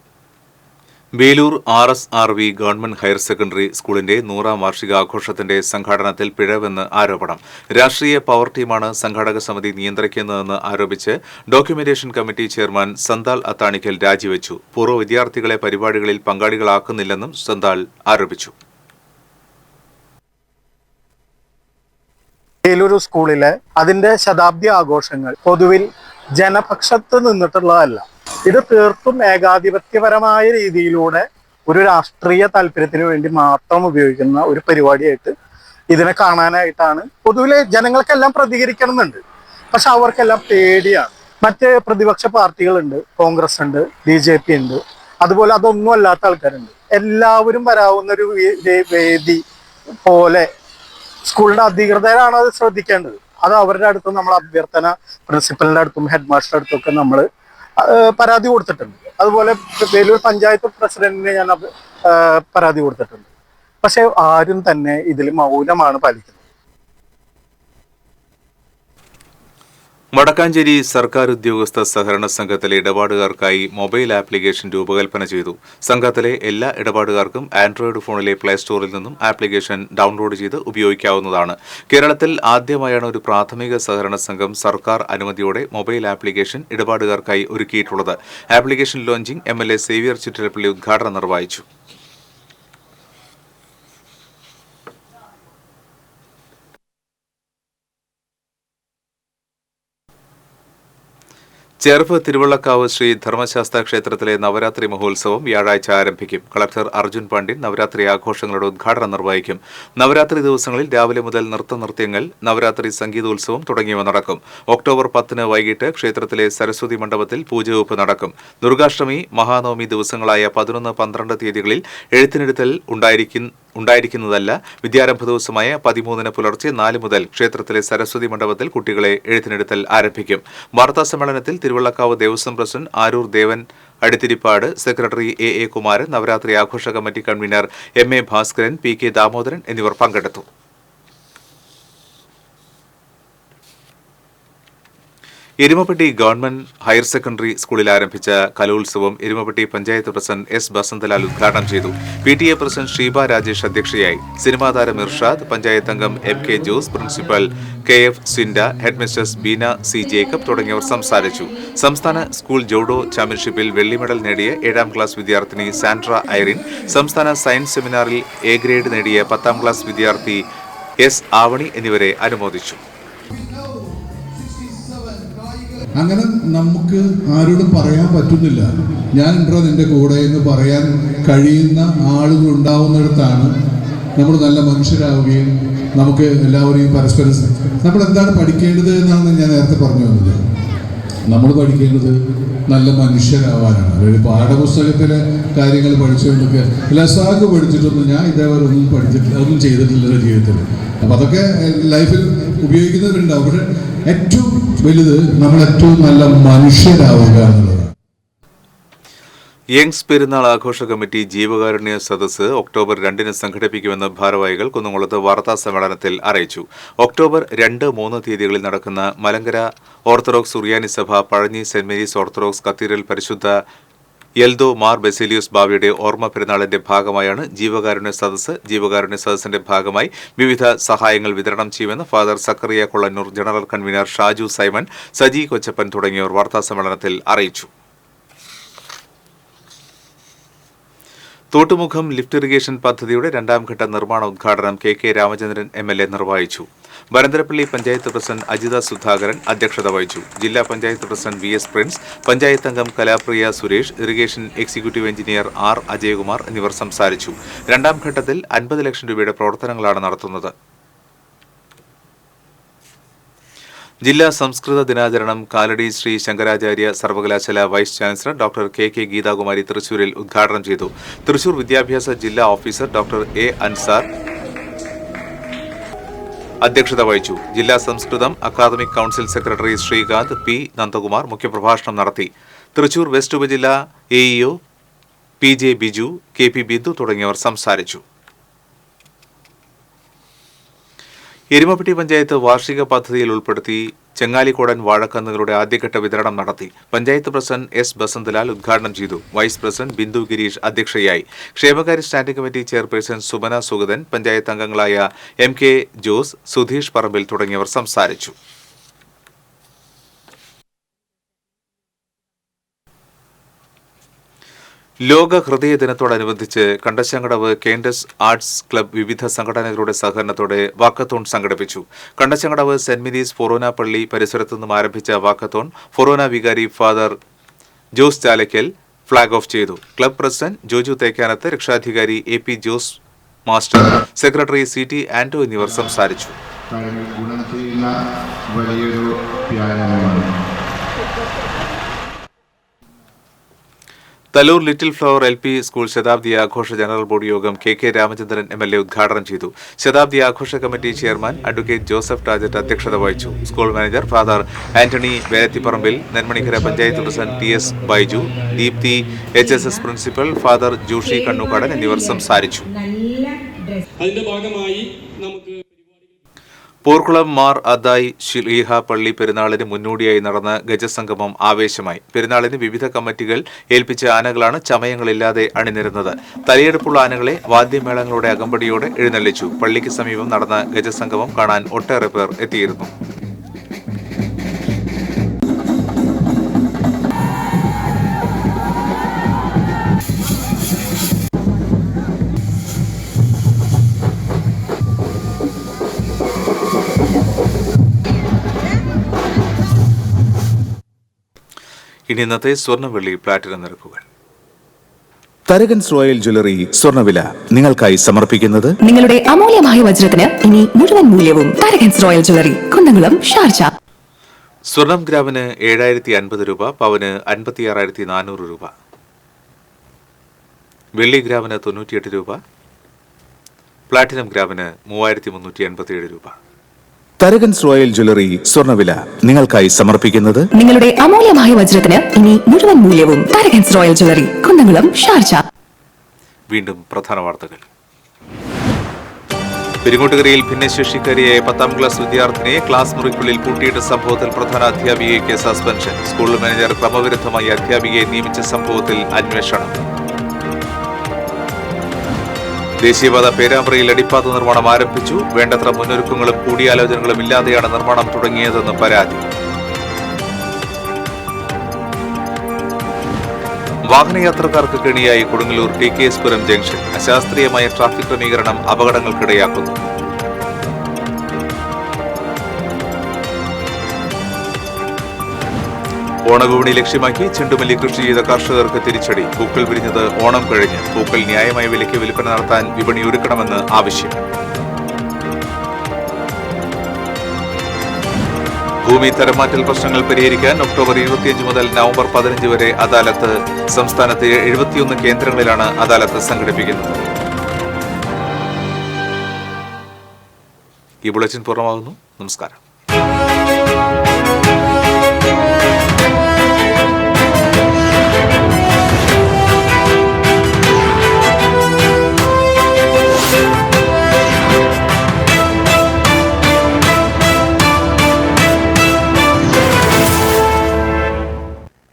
Velur RSRV government higher secondary സ്കൂളിന്റെ 100ാം വാർഷികാഘോഷത്തിന്റെ സംഘാടനത്തിൽ പിഴവെന്ന് ആരോപണം. രാഷ്ട്രീയ പവർ ടീമാണ് സംഘാടക സമിതി നിയന്ത്രിക്കുന്നതെന്ന് ആരോപിച്ച് documentation committee chairman Santhal Athanikkal രാജിവെച്ചു. പൂർവ്വ വിദ്യാർത്ഥികളെ പരിപാടികളിൽ പങ്കാളികളാക്കുന്നില്ലെന്നും സന്താൾ ആരോപിച്ചു. വേലൂർ സ്കൂളിലെ അതിന്റെ ശതാബ്ദി ആഘോഷങ്ങൾ പൊതുവിൽ ജനപക്ഷത്ത് നിന്നിട്ടുള്ളതല്ല. ഇത് തീർത്തും ഏകാധിപത്യപരമായ രീതിയിലൂടെ ഒരു രാഷ്ട്രീയ താല്പര്യത്തിന് വേണ്ടി മാത്രം ഉപയോഗിക്കുന്ന ഒരു പരിപാടിയായിട്ട് ഇതിനെ കാണാനായിട്ടാണ് പൊതുവിലെ ജനങ്ങൾക്കെല്ലാം പ്രതികരിക്കണമെന്നുണ്ട്. പക്ഷെ അവർക്കെല്ലാം പേടിയാണ്. മറ്റ് പ്രതിപക്ഷ പാർട്ടികളുണ്ട്, കോൺഗ്രസ് ഉണ്ട്, BJP ഉണ്ട്, അതുപോലെ അതൊന്നും അല്ലാത്ത ആൾക്കാരുണ്ട്. എല്ലാവരും വരാവുന്ന ഒരു വേദി പോലെ സ്കൂളിന്റെ അധികൃതരാണ് അത് ശ്രദ്ധിക്കേണ്ടത്. അത് അവരുടെ അടുത്തും നമ്മൾ അഭ്യർത്ഥന പ്രിൻസിപ്പലിന്റെ അടുത്തും ഹെഡ് മാസ്റ്ററുടെ അടുത്തൊക്കെ നമ്മൾ പരാതി കൊടുത്തിട്ടുണ്ട്. അതുപോലെ വേലൂർ പഞ്ചായത്ത് പ്രസിഡന്റിന് ഞാൻ പരാതി കൊടുത്തിട്ടുണ്ട്. പക്ഷെ ആരും തന്നെ ഇതിൽ മൗനമാണ് പാലിക്കുന്നത്. വടക്കാഞ്ചേരി സർക്കാർ ഉദ്യോഗസ്ഥ സഹകരണ സംഘത്തിലെ ഇടപാടുകാർക്കായി മൊബൈൽ ആപ്ലിക്കേഷൻ രൂപകൽപ്പന ചെയ്തു. സംഘത്തിലെ എല്ലാ ഇടപാടുകാർക്കും ആൻഡ്രോയിഡ് ഫോണിലെ പ്ലേ സ്റ്റോറിൽ നിന്നും ആപ്ലിക്കേഷൻ ഡൗൺലോഡ് ചെയ്ത് ഉപയോഗിക്കാവുന്നതാണ്. കേരളത്തിൽ ആദ്യമായാണ് ഒരു പ്രാഥമിക സഹകരണ സംഘം സർക്കാർ അനുമതിയോടെ മൊബൈൽ ആപ്ലിക്കേഷൻ ഇടപാടുകാർക്കായി ഒരുക്കിയിട്ടുള്ളത്. Application launching MLA Xavier Chittilappilly ഉദ്ഘാടനം നിർവഹിച്ചു. ചേർപ്പ് തിരുവള്ളക്കാവ് ശ്രീ ധർമ്മശാസ്ത്ര ക്ഷേത്രത്തിലെ നവരാത്രി മഹോത്സവം വ്യാഴാഴ്ച ആരംഭിക്കും. കളക്ടർ അർജുൻ പാണ്ഡ്യൻ നവരാത്രി ആഘോഷങ്ങളുടെ ഉദ്ഘാടനം നിർവഹിക്കും. നവരാത്രി ദിവസങ്ങളിൽ രാവിലെ മുതൽ നൃത്തനൃത്യങ്ങൾ, നവരാത്രി സംഗീതോത്സവം തുടങ്ങിയവ നടക്കും. ഒക്ടോബർ 10 വൈകിട്ട് ക്ഷേത്രത്തിലെ സരസ്വതി മണ്ഡപത്തിൽ പൂജവെപ്പ് നടക്കും. ദുർഗാഷ്ടമി, മഹാനവമി ദിവസങ്ങളായ 11, 12 തീയതികളിൽ എഴുത്തിനിരുത്തൽ ഉണ്ടായിരിക്കുന്നതല്ല. വിദ്യാരംഭ ദിവസമായ 13 പുലർച്ചെ 4 മുതൽ ക്ഷേത്രത്തിലെ സരസ്വതി മണ്ഡപത്തിൽ കുട്ടികളെ എഴുത്തിനിരുത്തൽ ആരംഭിക്കും. വാർത്താ സമ്മേളനത്തിൽ തിരുവള്ളക്കാവ് ദേവസ്വം പ്രസിഡന്റ് ആരൂർ ദേവൻ അടിത്തിരിപ്പാട്, സെക്രട്ടറി AA കുമാരൻ, നവരാത്രി ആഘോഷ committee convener MA Bhaskaran, PK Damodaran എന്നിവർ പങ്കെടുത്തു. എരുമപ്പെട്ടി ഗവൺമെന്റ് ഹയർ സെക്കൻഡറി സ്കൂളിൽ ആരംഭിച്ച കലോത്സവം എരുമപ്പെട്ടി പഞ്ചായത്ത് പ്രസിഡന്റ് S ബസന്തലാൽ ഉദ്ഘാടനം ചെയ്തു. PTA പ്രസിഡന്റ് ഷീബ രാജേഷ് അധ്യക്ഷയായി. സിനിമാ താരം ഇർഷാദ്, പഞ്ചായത്ത് അംഗം MK Jose, principal KF Sinda, headmistress Beena C Jacob തുടങ്ങിയവർ സംസാരിച്ചു. സംസ്ഥാന സ്കൂൾ ജൂഡോ ചാമ്പ്യൻഷിപ്പിൽ വെള്ളി മെഡൽ നേടിയ 7ാം ക്ലാസ് വിദ്യാർത്ഥിനി സാൻഡ്ര ഐറിൻ, സംസ്ഥാന സയൻസ് സെമിനാറിൽ A ഗ്രേഡ് നേടിയ 10ാം ക്ലാസ് വിദ്യാർത്ഥി S ആവണി എന്നിവരെ അനുമോദിച്ചു. അങ്ങനെ നമുക്ക് ആരോടും പറയാൻ പറ്റുന്നില്ല, ഞാൻ ഉണ്ടോ നിന്റെ കൂടെ എന്ന് പറയാൻ കഴിയുന്ന ആളുകൾ ഉണ്ടാവുന്നിടത്താണ് നമ്മൾ നല്ല മനുഷ്യരാവുകയും നമുക്ക് എല്ലാവരെയും പരസ്പരം നമ്മൾ എന്താണ് പഠിക്കേണ്ടത് എന്നാണ് ഞാൻ നേരത്തെ പറഞ്ഞു വന്നത്. നമ്മൾ പഠിക്കേണ്ടത് നല്ല മനുഷ്യരാവാനാണ്. അതായത് പാഠപുസ്തകത്തിലെ കാര്യങ്ങൾ പഠിച്ചുകൊണ്ടൊക്കെ ലസാഗ് പഠിച്ചിട്ടൊന്നും ഞാൻ ഇതേവരെ ഒന്നും ചെയ്തിട്ടില്ല ജീവിതത്തിൽ. അപ്പം അതൊക്കെ ലൈഫിൽ ഉപയോഗിക്കുന്നവരുണ്ടാവും. പക്ഷെ ഏറ്റവും വലുത് നമ്മൾ ഏറ്റവും നല്ല മനുഷ്യരാവുക എന്നുള്ളതാണ്. യങ്സ് പെരുന്നാൾ ആഘോഷ കമ്മിറ്റി ജീവകാരുണ്യ സദസ്സ് ഒക്ടോബർ 2 സംഘടിപ്പിക്കുമെന്ന് ഭാരവാഹികൾ കുന്നംകുളത്ത് വാർത്താ സമ്മേളനത്തിൽ അറിയിച്ചു. ഒക്ടോബർ 2, 3 തീയതികളിൽ നടക്കുന്ന മലങ്കര ഓർത്തഡോക്സ് സുറിയാനി സഭ Pazhanji saint Mary's orthodox cathedral പരിശുദ്ധ യെൽദോ മാർ ബെസിലിയോസ് ബാവയുടെ ഓർമ്മ പെരുന്നാളിന്റെ ഭാഗമായാണ് ജീവകാരുണ്യ സദസ്സ്. ജീവകാരുണ്യ സദസ്സിന്റെ ഭാഗമായി വിവിധ സഹായങ്ങൾ വിതരണം ചെയ്യുമെന്ന് father Zacharia Kollannur, general convener Shaju Simon, Saji Kochappan തുടങ്ങിയവർ വാർത്താസമ്മേളനത്തിൽ അറിയിച്ചു. തോട്ടുമുഖം ലിഫ്റ്റ് ഇറിഗേഷൻ പദ്ധതിയുടെ 2ാം ഘട്ട നിർമ്മാണ ഉദ്ഘാടനം KK രാമചന്ദ്രൻ MLA നിർവഹിച്ചു. വരന്തരപ്പള്ളി പഞ്ചായത്ത് പ്രസിഡന്റ് അജിത സുധാകരൻ അധ്യക്ഷത വഹിച്ചു. ജില്ലാ പഞ്ചായത്ത് പ്രസിഡന്റ് VS പ്രിൻസ്, പഞ്ചായത്ത് അംഗം Kalapriya Suresh, irrigation executive engineer R Ajayakumar എന്നിവർ സംസാരിച്ചു. 2ാം ഘട്ടത്തിൽ 50 ലക്ഷം രൂപയുടെ പ്രവർത്തനങ്ങളാണ് നടത്തുന്നത്. ജില്ലാ സംസ്കൃത ദിനാചരണം കാലടി ശ്രീ ശങ്കരാചാര്യ സർവകലാശാല vice chancellor doctor KK Geethakumari തൃശൂരിൽ ഉദ്ഘാടനം ചെയ്തു. തൃശൂർ വിദ്യാഭ്യാസ ജില്ലാ ഓഫീസർ ഡോക്ടർ A അൻസാർ അധ്യക്ഷത വഹിച്ചു. ജില്ലാ Samskritham academic council secretary Sreekanth P Nandakumar മുഖ്യപ്രഭാഷണം നടത്തി. തൃശൂർ വെസ്റ്റ് ഉപജില്ല AEO PJ Biju, KP Bindu തുടങ്ങിയവർ സംസാരിച്ചു. എരുമപ്പെട്ടി പഞ്ചായത്ത് വാർഷിക പദ്ധതിയിൽ ഉൾപ്പെടുത്തി ചെങ്ങാലിക്കോടൻ വാഴക്കന്നുകളുടെ ആദ്യഘട്ട വിതരണം നടത്തി. പഞ്ചായത്ത് പ്രസിഡന്റ് S ബസന്തലാൽ ഉദ്ഘാടനം ചെയ്തു. വൈസ് പ്രസിഡന്റ് ബിന്ദു ഗിരീഷ് അധ്യക്ഷയായി. ക്ഷേമകാര്യ standing committee chairperson Sumana Sugathan, panchayat അംഗങ്ങളായ MK ജോസ്, സുധീഷ് പറമ്പിൽ തുടങ്ങിയവർ സംസാരിച്ചു. ലോക ഹൃദയ ദിനത്തോടനുബന്ധിച്ച് കണ്ടശങ്കടവ് കേണ്ടസ് ആർട്സ് ക്ലബ് വിവിധ സംഘടനകളുടെ സഹകരണത്തോടെ വാക്കത്തോൺ സംഘടിപ്പിച്ചു. കണ്ടശങ്കടവ് സെന്റ് മേരീസ് ഫൊറോന പള്ളി പരിസരത്തു നിന്നും ആരംഭിച്ച വാക്കത്തോൺ ഫൊറോന വികാരി father Jose Chalakkal flag off ചെയ്തു. ക്ലബ് പ്രസിഡന്റ് ജോജു തേക്കാനത്ത്, രക്ഷാധികാരി AP Jose master, secretary CT Anto എന്നിവർ സംസാരിച്ചു. Thalur Little Flower LP school ശതാബ്ദി ആഘോഷ ജനറൽ ബോഡി യോഗം KK രാമചന്ദ്രൻ MLA ഉദ്ഘാടനം ചെയ്തു. ശതാബ്ദി ആഘോഷ committee chairman advocate Joseph Tajet അധ്യക്ഷത വഹിച്ചു. School manager father Antony Velathiparambil, Nenmanikkara panchayat president TS Baiju, Deepthi HSS principal father Joshy Kannukadan എന്നിവർ സംസാരിച്ചു. പൂർക്കുളം മാർ അദായ് ശിലീഹ പള്ളി പെരുന്നാളിന് മുന്നോടിയായി നടന്ന ഗജസംഗമം ആവേശമായി. പെരുന്നാളിന് വിവിധ കമ്മിറ്റികൾ ഏൽപ്പിച്ച ആനകളാണ് ചമയങ്ങളില്ലാതെ അണിനിരുന്നത്. തലയെടുപ്പുള്ള ആനകളെ വാദ്യമേളങ്ങളുടെ അകമ്പടിയോടെ എഴുന്നള്ളിച്ചു. പള്ളിക്ക് സമീപം നടന്ന ഗജസംഗമം കാണാൻ ഒട്ടേറെ പേർ എത്തിയിരുന്നു. ഇനി ഇന്നത്തെ സ്വർണ്ണ-വെള്ളി പ്ലാറ്റിനം നിരക്കുകൾ. തരകൻസ് റോയൽ ജ്വല്ലറി സ്വർണ്ണവില നിങ്ങൾക്കായി സമർപ്പിക്കുന്നത് നിങ്ങളുടെ അമൂല്യമായ വജ്രത്തിന് ഇനി മുഴുവൻ മൂല്യവും Tharakans royal jewellery, Kunnamkulam, Sharjah. സ്വർണം ഗ്രാമിന് 7050 രൂപ, പവന് 56,400 രൂപ. വെള്ളി ഗ്രാമിന് 98 രൂപ, പ്ലാറ്റിനം ഗ്രാമിന് 3387 രൂപ. തരകൻസ് റോയൽ ജ്വല്ലറി സ്വർണ്ണവില നിങ്ങൾക്കായി സമർപ്പിക്കുന്നത് നിങ്ങളുടെ അമൂല്യമായ വജ്രത്തിന് ഇനി മുഴുവൻ മൂല്യവും Tharakans royal jewellery, Kunnamkulam, Sharjah. വീണ്ടും പ്രധാന വാർത്തകൾ. പെരിങ്ങോട്ടുകരയിൽ ഭിന്നശേഷിക്കാരിയായ 10ാം ക്ലാസ് വിദ്യാർത്ഥിനിയെ ക്ലാസ് മുറിക്കുള്ളിൽ പൂട്ടിയിട്ട സംഭവത്തിൽ പ്രധാന അധ്യാപികയ്ക്ക് സസ്പെൻഷൻ. സ്കൂൾ മാനേജർ ക്രമവിരുദ്ധമായി അധ്യാപികയെ നിയമിച്ച സംഭവത്തിൽ അന്വേഷണം. ദേശീയപാത പേരാമ്പ്രയിൽ അടിപ്പാത നിർമ്മാണം ആരംഭിച്ചു. വേണ്ടത്ര മുന്നൊരുക്കങ്ങളും കൂടിയാലോചനകളും ഇല്ലാതെയാണ് നിർമ്മാണം തുടങ്ങിയതെന്ന് പരാതി. വാഹനയാത്രക്കാർക്ക് കെണിയായി കൊടുങ്ങല്ലൂർ TKS പുരം ജംഗ്ഷൻ. അശാസ്ത്രീയമായ ട്രാഫിക് ക്രമീകരണം അപകടങ്ങൾക്കിടയാക്കുന്നു. ഓണവിപണി ലക്ഷ്യമാക്കി ചെണ്ടുമല്ലി കൃഷി ചെയ്ത കർഷകർക്ക് തിരിച്ചടി. പൂക്കൾ വിരിഞ്ഞത് ഓണം കഴിഞ്ഞ്. പൂക്കൾ ന്യായമായ വിലയ്ക്ക് വിൽപ്പന നടത്താൻ വിപണി ഒരുക്കണമെന്ന് ആവശ്യം. ഭൂമി തരംമാറ്റൽ പ്രശ്നങ്ങൾ പരിഹരിക്കാൻ ഒക്ടോബർ 25 മുതൽ നവംബർ 15 വരെ അദാലത്ത്. സംസ്ഥാനത്തെ 71 കേന്ദ്രങ്ങളിലാണ് അദാലത്ത് സംഘടിപ്പിക്കുന്നത്. ഈ ബുള്ളറ്റിൻ പൂർണ്ണമാകുന്നു. നമസ്കാരം.